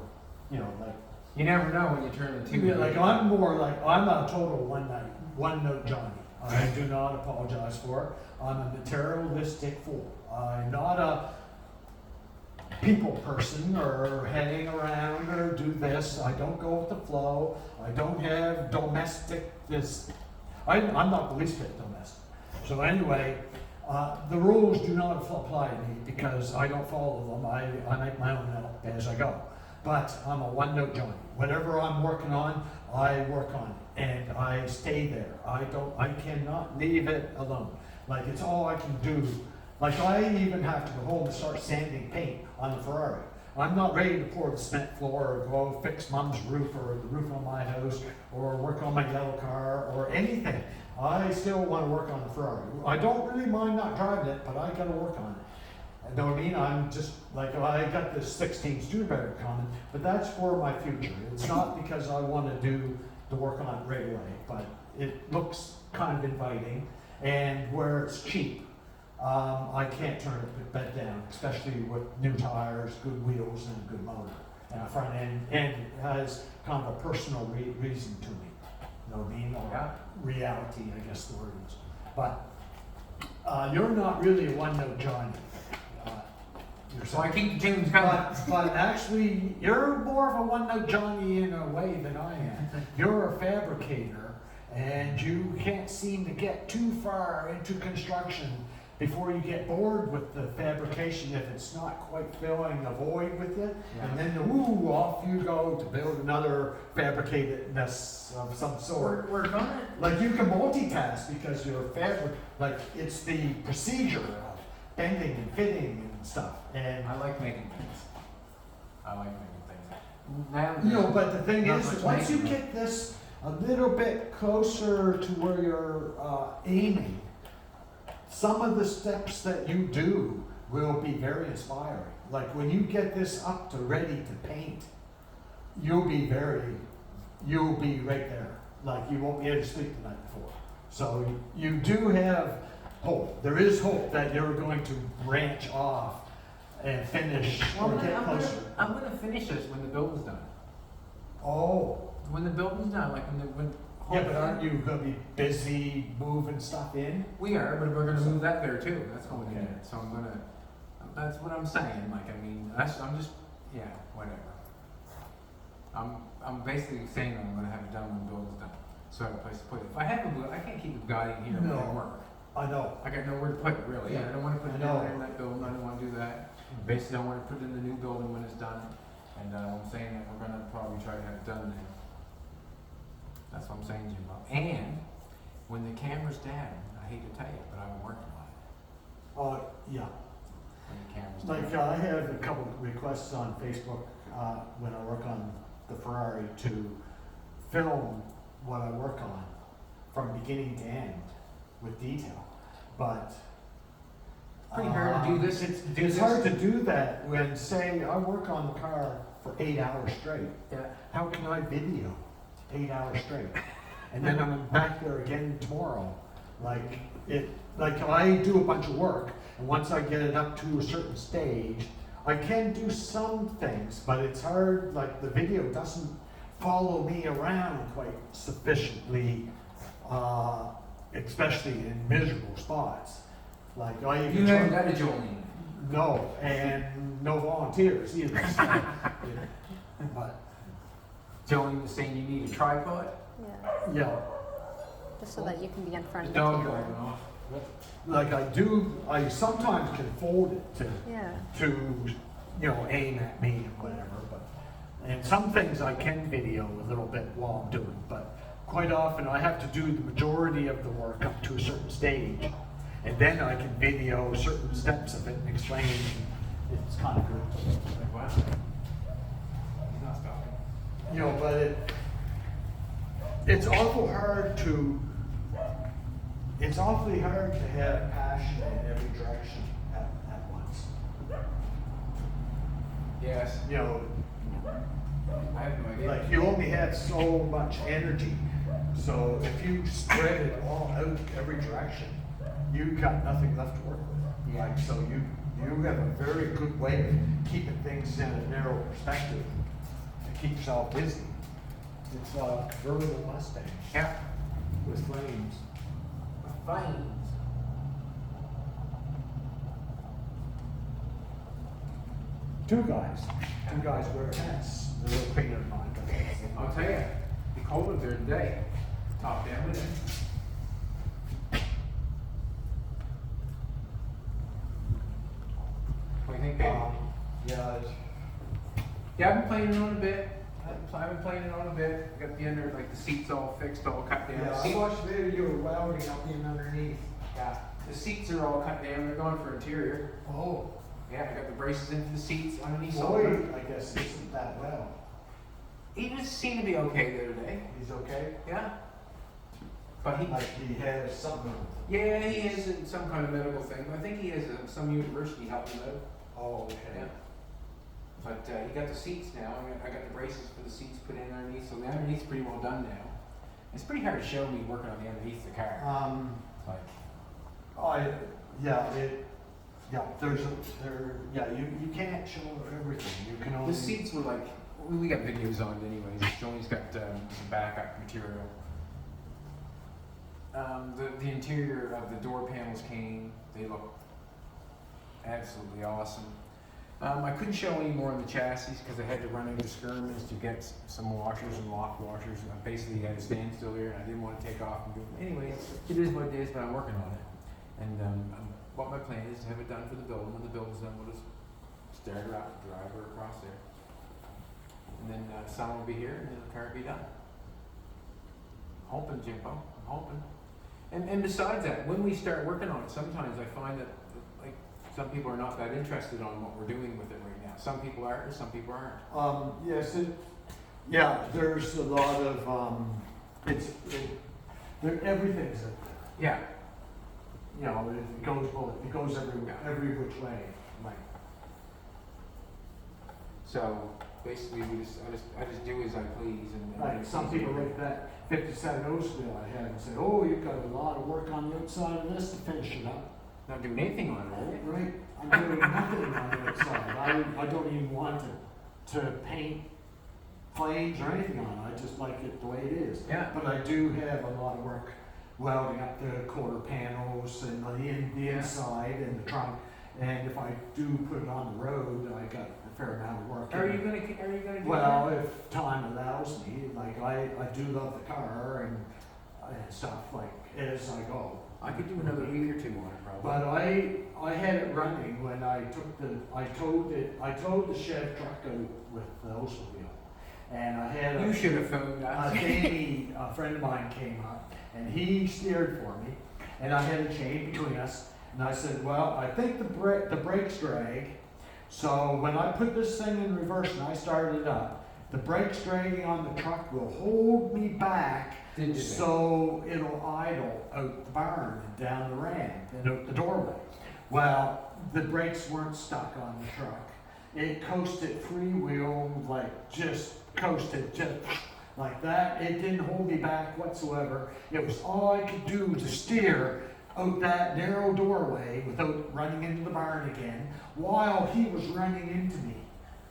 you know, like. You never know when you turn the two. Yeah, like I'm more like, I'm a total one note Johnny. I do not apologize for it. I'm a materialistic fool. I'm not a people person or hanging around or do this. I don't go with the flow. I don't have domestic this. I'm not the least bit domestic. So anyway, the rules do not apply to me because I don't follow them. I make my own up as I go. But I'm a one-note Johnny. Whatever I'm working on, I work on it, and I stay there. I cannot leave it alone. Like it's all I can do. Like I even have to go home and start sanding paint on the Ferrari. I'm not ready to pour the cement floor or go fix Mom's roof or the roof on my house or work on my yellow car or anything. I still want to work on the Ferrari. I don't really mind not driving it, but I got to work on it. You know what I mean? I'm just like, I got this 16 Studebaker coming, but that's for my future. It's not because I want to do the work on it right away, but it looks kind of inviting, and where it's cheap. I can't turn it bed down, especially with new tires, good wheels, and a good motor, and a front end, and it has kind of a personal reason to me. You know what I mean? Or Yeah. reality, I guess the word is. But you're not really a one-note Johnny. So I keep the tunes coming. But actually, you're more of a one-note Johnny in a way than I am. You're a fabricator, and you can't seem to get too far into construction before you get bored with the fabrication if it's not quite filling a void with it. Yeah. And then, ooh, off you go to build another fabricatedness of some sort. We're gonna. Like you can multitask because you're like it's the procedure of bending and fitting and stuff. And I like making things. I like making things. Now, you know, but the thing not is, much once you maintenance. get this a little bit closer to where you're aiming, some of the steps that you do will be very inspiring. Like when you get this up to ready to paint, you'll be right there. Like you won't be able to sleep the night before. So you do have hope. There is hope that you're going to branch off and finish or get closer. I'm gonna finish this when the building's done. Oh, When the building's done, like when. yeah, but aren't you gonna be busy moving stuff in? We are, but we're gonna move that there too. That's going in Okay. it. So I'm gonna. That's what I'm saying. Like I mean, I'm just. Yeah, whatever. I'm basically saying that I'm gonna have it done when the building's done. So I have a place to put it. If I have I can't keep a guy in here No. doing work. I know. I got nowhere to put it really. Yeah. I don't want to put it I know. down there in that building. I don't want to do that. Basically, I want to put it in the new building when it's done. And I'm saying that we're gonna probably try to have it done then. That's what I'm saying, Jim. And when the camera's down, I hate to tell you, but I'm working on it. Oh, yeah. When the camera's Like down. I have a couple of requests on Facebook when I work on the Ferrari to film what I work on from beginning to end with detail, but Pretty hard to do this. It's hard to do that when, say, I work on the car for 8 hours straight. Yeah. How can I video 8 hours straight? And then I'm back there again tomorrow. Like I do a bunch of work, and once I get it up to a certain stage, I can do some things, but it's hard. Like the video doesn't follow me around quite sufficiently, especially in miserable spots. Like I even You haven't try- got a Jolene. no, and no volunteers either. But Jolene was saying you need a tripod. Yeah. yeah, Just so that you can be in front The of the dog camera. driving off. like I sometimes can fold it Yeah. to, aim at me and whatever, but, and some things I can video a little bit while I'm doing, but quite often I have to do the majority of the work up to a certain stage, and then I can video certain steps of it and explain, it's kind of good. Like, wow. He's not stopping. But it's awfully hard to have passion in every direction at once. Yes. I have no idea. Like you only have so much energy, so if you spread it all out every direction, you've got nothing left to work with. Like so, you have a very good way of keeping things in a narrow perspective to keep yourself busy. It's a convertible Mustang Yeah. with flames. Fine. Two guys wear hats. They're a little cleaner than mine. I'll tell you, be cold up there today. Top down with it. What do you think, babe? Yeah, Yeah, I've been playing it on a bit. I've been playing it on a bit. I got the under, like the seats all fixed, all cut down. I watched the video you were welding up in underneath. Yeah, the seats are all cut down. They're going for interior. Oh, Yeah, I got the braces into the seats underneath. Boyd, I guess, isn't that well. He just seemed to be okay the other day. He's okay? Yeah. But he, Like he has something. yeah, he has some kind of medical thing. I think he has some university helping him out. Oh, okay. Yeah. But he got the seats now. I got the braces for the seats put in underneath, so the underneath's pretty well done now. It's pretty hard to show me working on the underneath of the car. Like, you can't show everything. You can only. the seats were like, we got videos on it anyways. Johnny's got some backup material. The interior of the door panels came. They look absolutely awesome. I couldn't show any more on the chassis because I had to run into skirmers to get some washers and lock washers. I basically had a standstill here, and I didn't want to take off and do it. Anyway, it is what it is, but I'm working on it. And what my plan is to have it done for the build. When the build is done, we'll just start her out, drive her across there. And then someone will be here, and then the car will be done. Hoping, Jimbo, I'm hoping. And besides that, when we start working on it, sometimes I find that like some people are not that interested on what we're doing with it right now. Some people are, and some people aren't. Yes, there's a lot of everything's out there. Yeah. It goes every which way. Like, So basically, I just do as I please. And like some people like that 57 bill I had and say, oh, you've got a lot of work on the outside of this to finish it up. Not doing anything on it, right? Right, I'm doing nothing on the outside. I don't even want to paint flames or anything on it. I just like it the way it is. Yeah. But I do have a lot of work welding up the quarter panels and the inside and the trunk. And if I do put it on the road, I got a fair amount of work. Are you gonna do Well, that? if time allows me, like I do love the car and stuff like as I go. I could do another week or two on it, probably. But I had it running when I towed the shed truck out with the Oldsmobile, and I had You should have phoned us. Danny, a friend of mine came up, and he steered for me, and I had a chain between us, and I said, well, I think the brakes drag, so when I put this thing in reverse and I started it up, the brakes dragging on the truck will hold me back. Didn't you So it'll idle out the barn and down the ramp and out the doorway. Well, the brakes weren't stuck on the truck. It coasted freewheel, just coasted just like that. It didn't hold me back whatsoever. It was all I could do to steer out that narrow doorway without running into the barn again while he was running into me.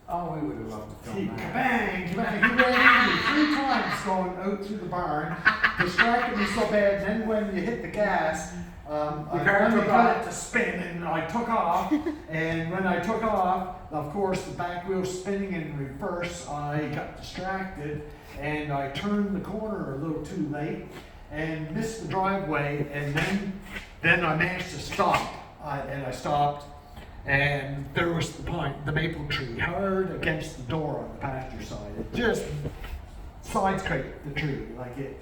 Oh, we would have loved to He film that. bang, bang. He ran into me 3 times going out through the barn, distracted me so bad. Then when you hit the gas, I car finally took got off. it to spin, and I took off. And when I took off, of course, the back wheel spinning in reverse, I got distracted, and I turned the corner a little too late and missed the driveway, and then then I managed to stop, and I stopped, and there was the maple tree hard against the door on the passenger side. It just side scraped the tree, like it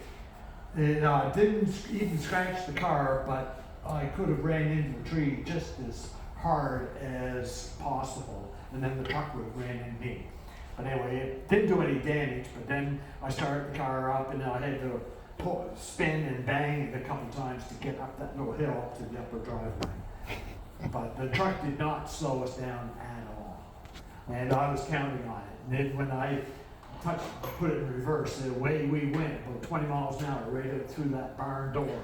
didn't even scratch the car, but I could have ran into the tree just as hard as possible, and then the truck would have ran into me. But anyway, it didn't do any damage, but then I started the car up, and I had to spin and bang it a couple times to get up that little hill up to the upper driveway. But the truck did not slow us down at all, and I was counting on it. And then when I put it in reverse, away we went, about 20 miles an hour, right up through that barn door.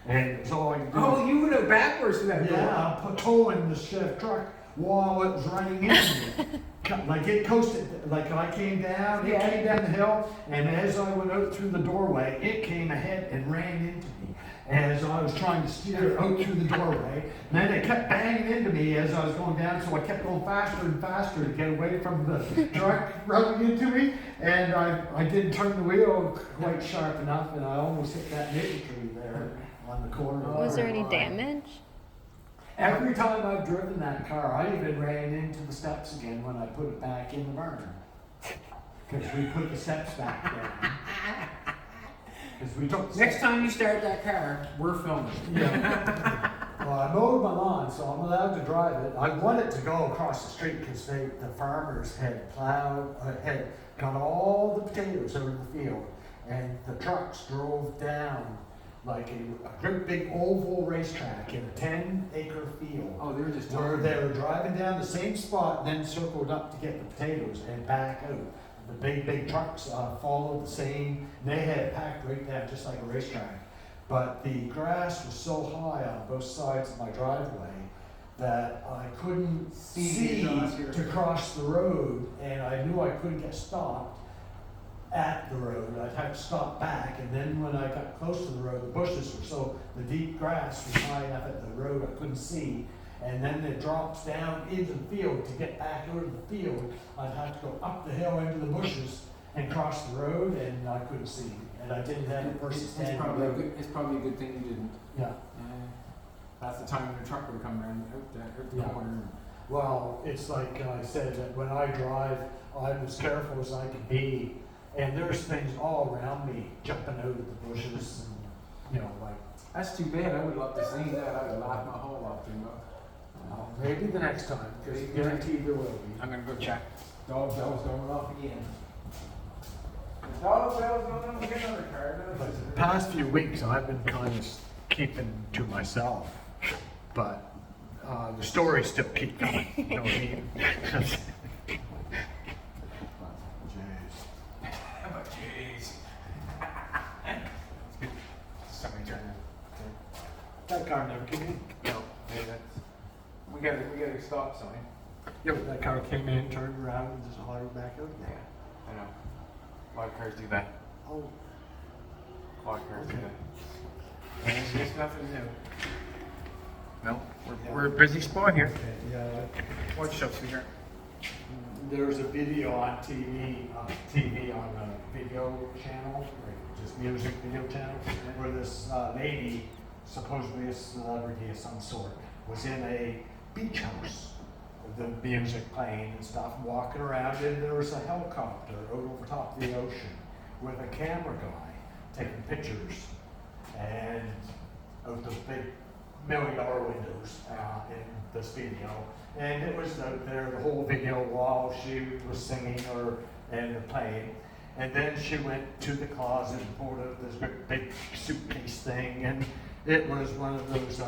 And it was all I could do. Oh, you went backwards to that door. Yeah, I put towing the Chevy truck while it was running into me. Like it coasted, like I came down, it came down the hill, and as I went out through the doorway, it came ahead and ran into me as I was trying to steer out through the doorway. And then it kept banging into me as I was going down, so I kept going faster and faster to get away from the truck running into me. And I didn't turn the wheel quite sharp enough, and I almost hit that maple tree there on the corner. Was there any damage? Every time I've driven that car, I even ran into the steps again when I put it back in the burn. Because we put the steps back down. Because we took the Next time you start that car, we're filming. Yeah. Well, I mowed my lawn, so I'm allowed to drive it. I wanted to go across the street because the farmers had had got all the potatoes out of the field, and the trucks drove down like a great big oval racetrack in a 10-acre field. Oh, they were just Where talking. they were driving down the same spot and then circled up to get the potatoes and back out. The big trucks followed the same, they had it packed right down just like a racetrack. But the grass was so high on both sides of my driveway that I couldn't see to cross the road, and I knew I couldn't get stopped at the road. I'd have to stop back, and then when I got close to the road, the bushes were so, the deep grass was high enough at the road I couldn't see, and then it drops down into the field. To get back out of the field, I'd have to go up the hill into the bushes and cross the road, and I couldn't see, and I didn't have a person standing on the road. It's probably a good thing you didn't. Yeah. That's the time when the truck would come around out the Yeah. corner. Well, it's like I said, that when I drive, I'm as careful as I can be, and there's things all around me jumping out of the bushes, and like. That's too bad. I would love to see that. I would laugh my whole life through that. Maybe the next time, because guaranteed there will be. I'm gonna go check. Dog bells going off again. Dog bells going off again. Another car. But the past few weeks, I've been kind of keeping to myself, but the stories still keep coming. You know what I mean? Jeez. Somebody turn it. That car never came in. No, we got a stop sign. Yeah, but that car came in, turned around, and just hollered back out Yeah, again. I know. A lot of cars do that. Oh, A lot of cars do Okay. that. And it's nothing new. No, Yeah. we're a busy spot here. okay, yeah. Watch yourself, sweetheart. There's a video on TV on a video channel, like just music video channel, where this lady, supposedly a celebrity of some sort, was in a beach house with the music playing and stuff, walking around, and there was a helicopter out over top of the ocean with a camera guy taking pictures, and of those big $1 million windows in this video. And it was out there the whole video while she was singing and playing. And then she went to the closet and pulled out this big suitcase thing, and it was one of those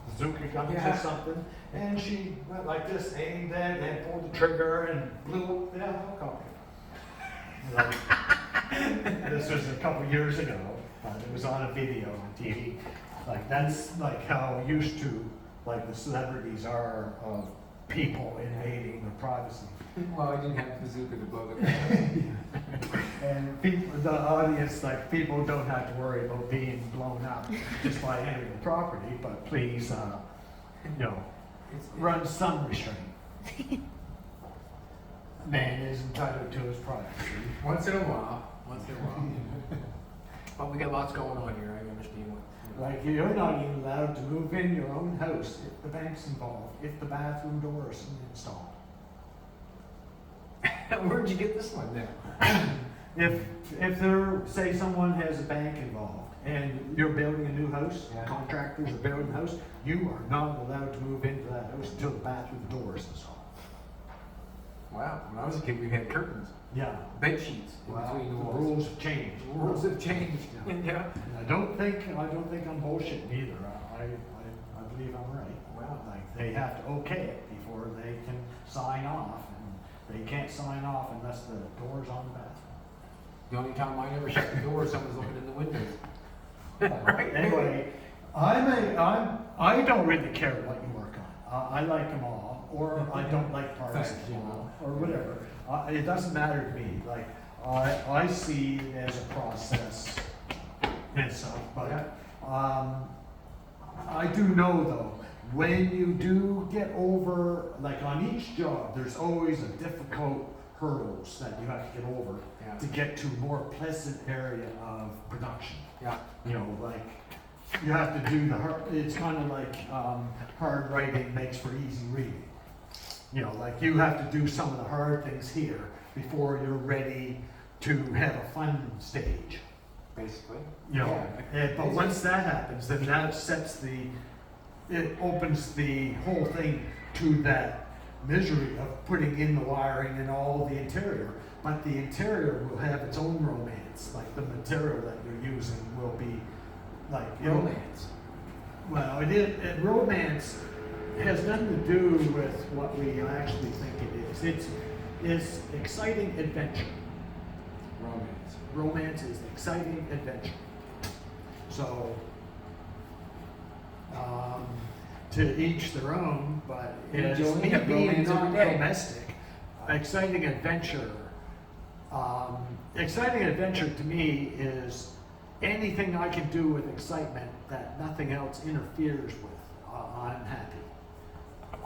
bazooka guns or something. And she went like this, aimed at it, and pulled the trigger and blew up the helicopter. Like, this was a couple years ago. It was on a video on TV. Like, that's like how used to like the celebrities are of people invading their privacy. Well, I didn't have bazooka to blow the car. And people, the audience, like, people don't have to worry about being blown up just by entering the property, but please, run some restraint. Man is entitled to his privacy. Once in a while. But we got lots going on here. I understand Like, you're not even allowed to move in your own house if the bank's involved, if the bathroom door isn't installed. Where'd you get this one now? If there, say someone has a bank involved and you're building a new house, Yeah. contractors are building a house, you are not allowed to move into that house until the bathroom door is installed. Wow, when I was a kid, we had curtains, Yeah. bed sheets in Well, between the the walls. rules have changed. The rules have changed. Yeah. Yeah. And I don't think I'm bullshitting either. I believe I'm right. Wow. Like, they have to okay it before they can sign off, and they can't sign off unless the door's on the bathroom. The only time I ever shut the door, someone's looking in the windows. Right. Anyway, I don't really care what you work on. I like them all, or I don't like parts of Thanks. them all, or whatever. It doesn't matter to me. Like, I see it as a process and stuff, but, I do know though, when you do get over, like on each job, there's always a difficult hurdles that you have to get over Yeah. to get to a more pleasant area of production. Yeah. You know, like, you have to do the hard, it's kind of like, hard writing makes for easy reading. You know, like, you have to do some of the hard things here before you're ready to have a fun stage. Basically. You know, Yeah. but once that happens, then that sets it opens the whole thing to that misery of putting in the wiring and all the interior. But the interior will have its own romance, like the material that you're using will be like, you know, Romance. well, romance has nothing to do with what we actually think it is. It's exciting adventure. Romance. Romance is exciting adventure. So, to each their own, but as Enjoying me it, being romance every day. non-domestic, exciting adventure to me is anything I can do with excitement that nothing else interferes with. I'm happy.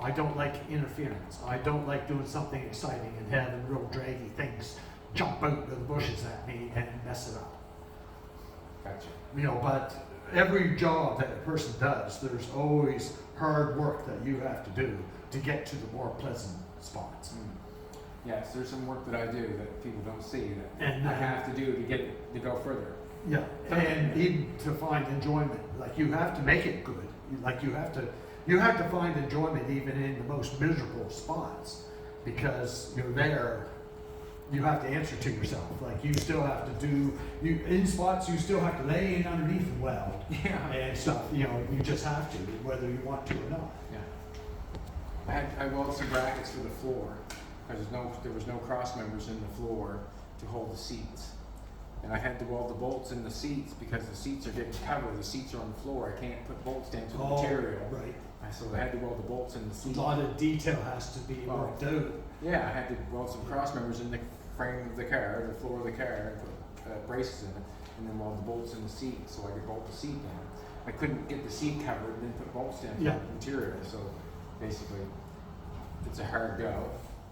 I don't like interference. I don't like doing something exciting and having real draggy things jump out of the bushes at me and mess it up. Gotcha. You know, but every job that a person does, there's always hard work that you have to do to get to the more pleasant spots. Yes, there's some work that I do that people don't see that And, I have to do to get it to go further. Yeah, and even to find enjoyment, like, you have to make it good. Like, you have to find enjoyment even in the most miserable spots, because you're there. You have to answer to yourself. Like, you still have to in spots you still have to lay in underneath the well Yeah. and stuff. You know, you just have to, whether you want to or not. Yeah. I welded some brackets for the floor because there was no cross members in the floor to hold the seats. And I had to weld the bolts in the seats because the seats are getting covered. The seats are on the floor. I can't put bolts down to the material. Right. So I had to weld the bolts in the A seat. lot of detail has to be worked out. Yeah, I had to weld some cross members in the frame of the car, the floor of the car, and put braces in it, and then weld the bolts in the seat so I could bolt the seat down. I couldn't get the seat covered and then put bolts down to Yeah. the material, so basically it's a hard go.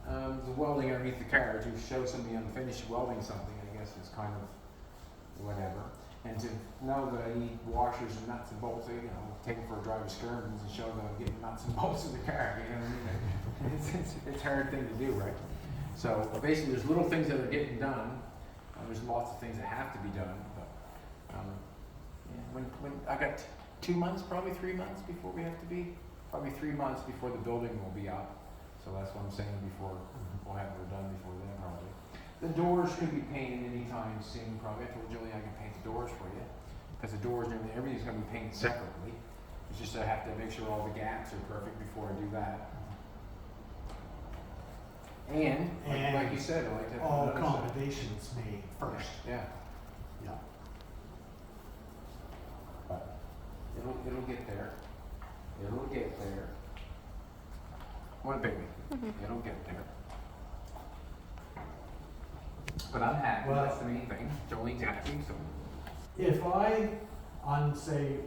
The welding underneath the car to show somebody unfinished welding something, I guess, is kind of whatever. And to know that I need washers and nuts and bolts, you know, take them for a drive to skirmins and show them I'm getting nuts and bolts in the car, you know what I mean? It's a hard thing to do, right? So basically, there's little things that are getting done. There's lots of things that have to be done, but yeah, when I got 2 months, probably 3 months before we have to be, probably 3 months before the building will be up. So that's what I'm saying before we'll have it done before then, probably. The doors could be painted anytime soon, probably. I told Julie I can paint the doors for you, because the doors and everything's gonna be painted separately. It's just I have to make sure all the gaps are perfect before I do that. And like you said, I like to have all another side. accommodations made first. Yeah, Yeah. but it'll get there. It'll get there. One baby. It'll get there. But I'm happy. Well- That's the main thing. Jolene's happy, so. If on say,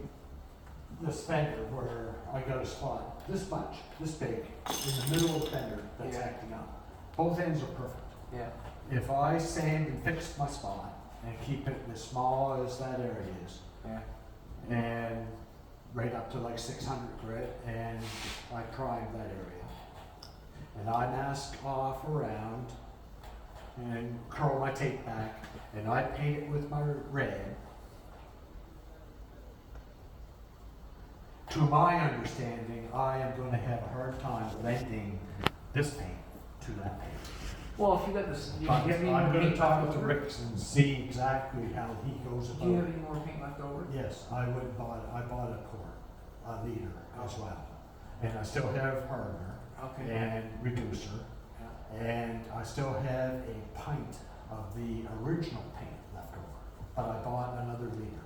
this fender where I got a spot this much, this big, in the middle of the fender that's Yeah. acting up, both ends are perfect. Yeah. If I sand and fix my spot and keep it as small as that area is, Yeah. and right up to like 600 grit, and I primed that area. And I mask off around and curl my tape back, and I paint it with my red. To my understanding, I am going to have a hard time blending this paint to that paint. Well, if you got this, do you But have any I'm more going to paint talk left to over? Rick and see exactly how he goes Do you have about it. any more paint left over? Yes, I bought a quart, a liter as well. And I still have hardener Okay. and reducer, Yeah. and I still have a pint of the original paint left over. But I bought another liter.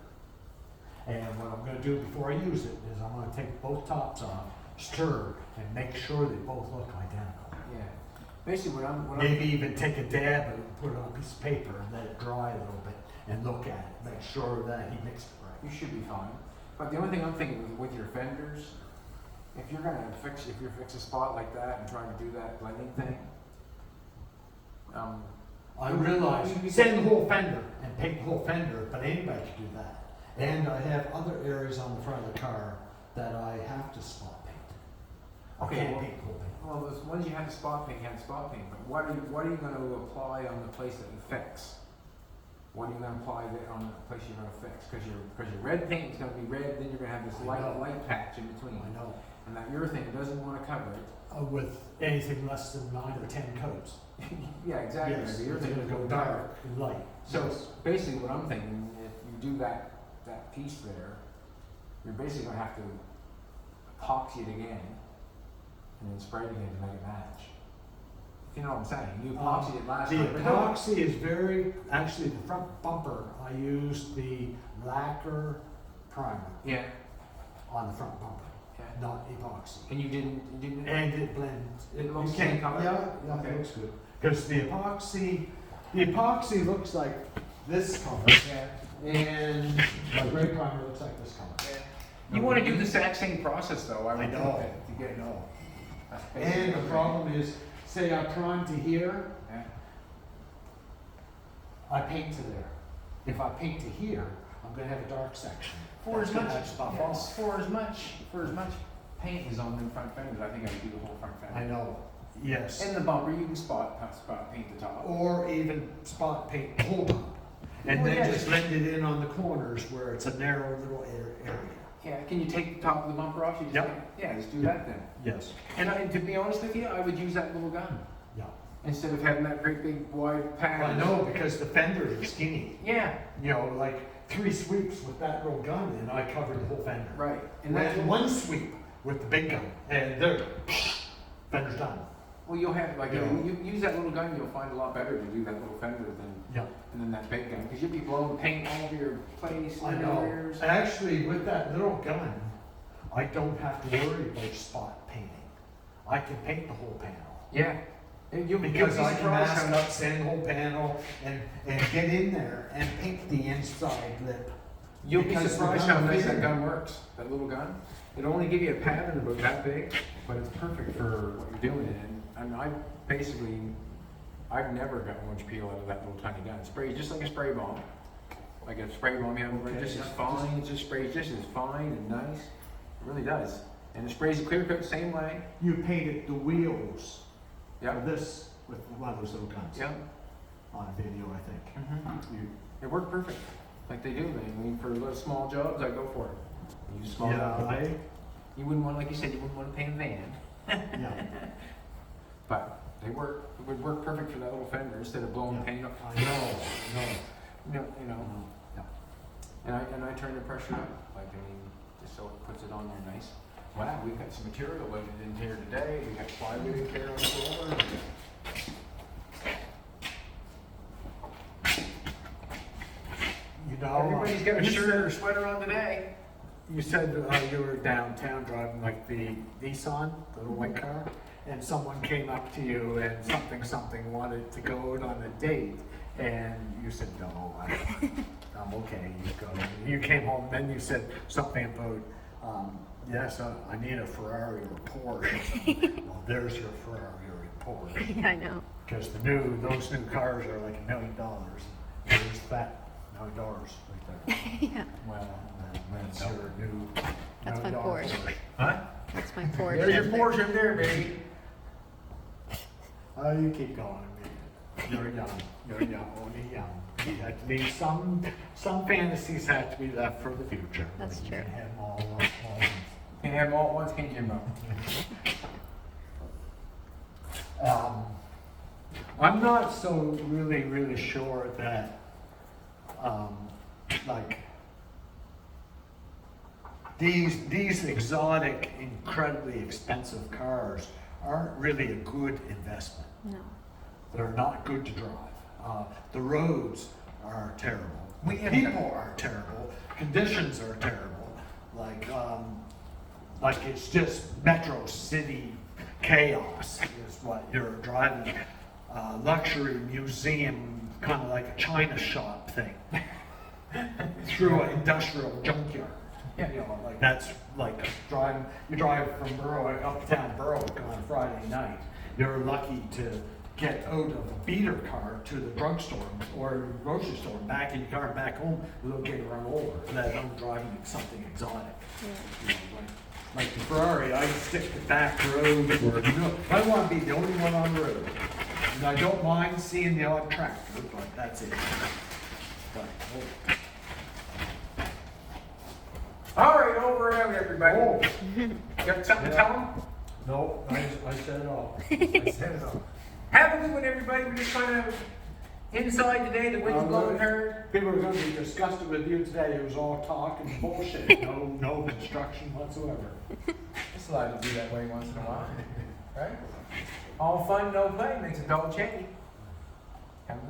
And what I'm gonna do before I use it is I'm gonna take both tops off, stir, and make sure they both look identical. Yeah. Basically, what I'm Maybe even take a dab at it and put it on a piece of paper and let it dry a little bit and look at it, make sure that he mixed it right. you should be fine. But the only thing I'm thinking with your fenders, if you're fix a spot like that and trying to do that blending thing, I realize, sand the whole fender and paint the whole fender, but anybody can do that. And I have other areas on the front of the car that I have to spot paint. I Okay, can't well- paint the whole paint. well, those ones you have to spot paint, you have to spot paint. But what are you going to apply on the place that you fix? What are you going to apply on the place you're going to fix? Because your red paint is going to be red, then you're going to have this I know. light patch in between. I know. And that urethane doesn't want to cover it. With anything less than 9 or 10 coats. Yeah, exactly. Yes, The it's urethane gonna will go dark and light. So Yes. basically, what I'm thinking, if you do that piece there, you're basically gonna have to epoxy it again, and then spray it again to make it match. If you know what I'm saying? You epoxied it last The time. but no- epoxy is actually the front bumper, I used the lacquer primer Yeah, on the front bumper, yeah. not epoxy. And you didn't. And it blends. It looks you the same can't- color? Yeah, Okay. it looks good. Because the epoxy looks like this color, Yeah. and the gray primer looks like this color. Yeah. You want to do the exact same process though. I I would know, think, to I get know. that's And basically- the problem is, say I prime to here, Yeah. I paint to there. If I paint to here, I'm gonna have a dark section. For as That's gonna much, have stuff yes, off. for as much paint is on the front fenders, I think I would do the whole front fender. I know, yes. And the bumper, you can spot paint the top. Or even spot paint the whole top. And Well, then yeah, just blend it in on the corners where it's a narrow little area. Yeah, can you take the top of the bumper off? You just Yep. Yeah, just do that then. Yes. And to be honest with you, I would use that little gun Yeah. instead of having that great big wide pad. I know, because the fenders are skinny. Yeah, You know, like 3 sweeps with that little gun and I covered the whole fender. right. And And that's then 1 sweep with the big gun and there, fender's done. well, you'll have like Yeah. you use that little gun, you'll find a lot better to do that little fender Yeah. than that big gun because you'll be blowing paint all over your place. I and know. everywhere. Actually, with that little gun, I don't have to worry about spot painting. I can paint the whole panel. Yeah. You'll Because be I can surprised mask how up, sand the whole panel, and get in there and paint the inside lip. You'll be Because the surprised gun how will nice fit that in. gun works, that little gun. It'll only give you a pattern about that big, but it's perfect for what you're doing. And I've never got much peel out of that little tiny gun. It sprays just like a spray bomb. Like a spray bomb you have over Okay, just as yeah. fine, it just sprays just as fine and nice. It really does. And it sprays a clear coat the same way. You painted the wheels Yeah. of this with one of those little guns. Yeah. On video, I think. Mm-hmm. You- It worked perfect. Like they do. I mean, for little small jobs, I go for it. Use small Yeah, jobs. I, You wouldn't want, like you said, you wouldn't want to paint a van. yeah, But they work. It would work perfect for that little fender instead of blowing Yeah. paint up. I know, You know. Yeah. And I turn the pressure up. Like I mean, just so it puts it on there nice. Wow, we've got some material loaded in here today. We got plywood in here on the floor. You know. Everybody's got a you shirt or a said- sweater on today. You said you were downtown driving like the Nissan, the little white car, and someone came up to you and something wanted to go out on a date, and you said, no, I'm okay, you go. You came home, then you said something about, yes, I need a Ferrari or Porsche. Well, there's your Ferrari or Porsche, Yeah, I know. because those new cars are like $1 million. There's that, No doors right there. Yeah, Well, that's your new. That's no my doors. Porsche. Huh? that's my Porsche. There's your up there. Porsche up there, baby. Oh, you keep going, man. You're young. You're young, only young. You have to leave some fantasies have to be left for the future. That's You true. can't have them all. Can't have them all at once, can you, Jimbo? I'm not so really sure that, like, these exotic, incredibly expensive cars aren't really a good investment. No. They're not good to drive. The roads are terrible. We have- People are terrible. Conditions are terrible. Like it's just metro city chaos is what you're driving. Luxury museum, kind of like a China shop thing, through an industrial junkyard. You know, like that's like you drive from Berwick, uptown Berwick on a Friday night. You're lucky to get out of a beater car to the drugstore or grocery store, back in your car and back home without getting run over, let alone driving something exotic. You know, like the Ferrari, I stick to back road or, I want to be the only one on the road. And I don't mind seeing the odd tractor, but that's it. But, All right, over and out, everybody. oh. You got something to tell them? No, I said it all. I said it all. Have a good one, everybody. We're just kind of inside today. The wind's blowing hard. People are going to be disgusted with you today. It was all talk and bullshit. No construction whatsoever. It's allowed to be that way once in a while, right? All fun, no play makes a dog chatty.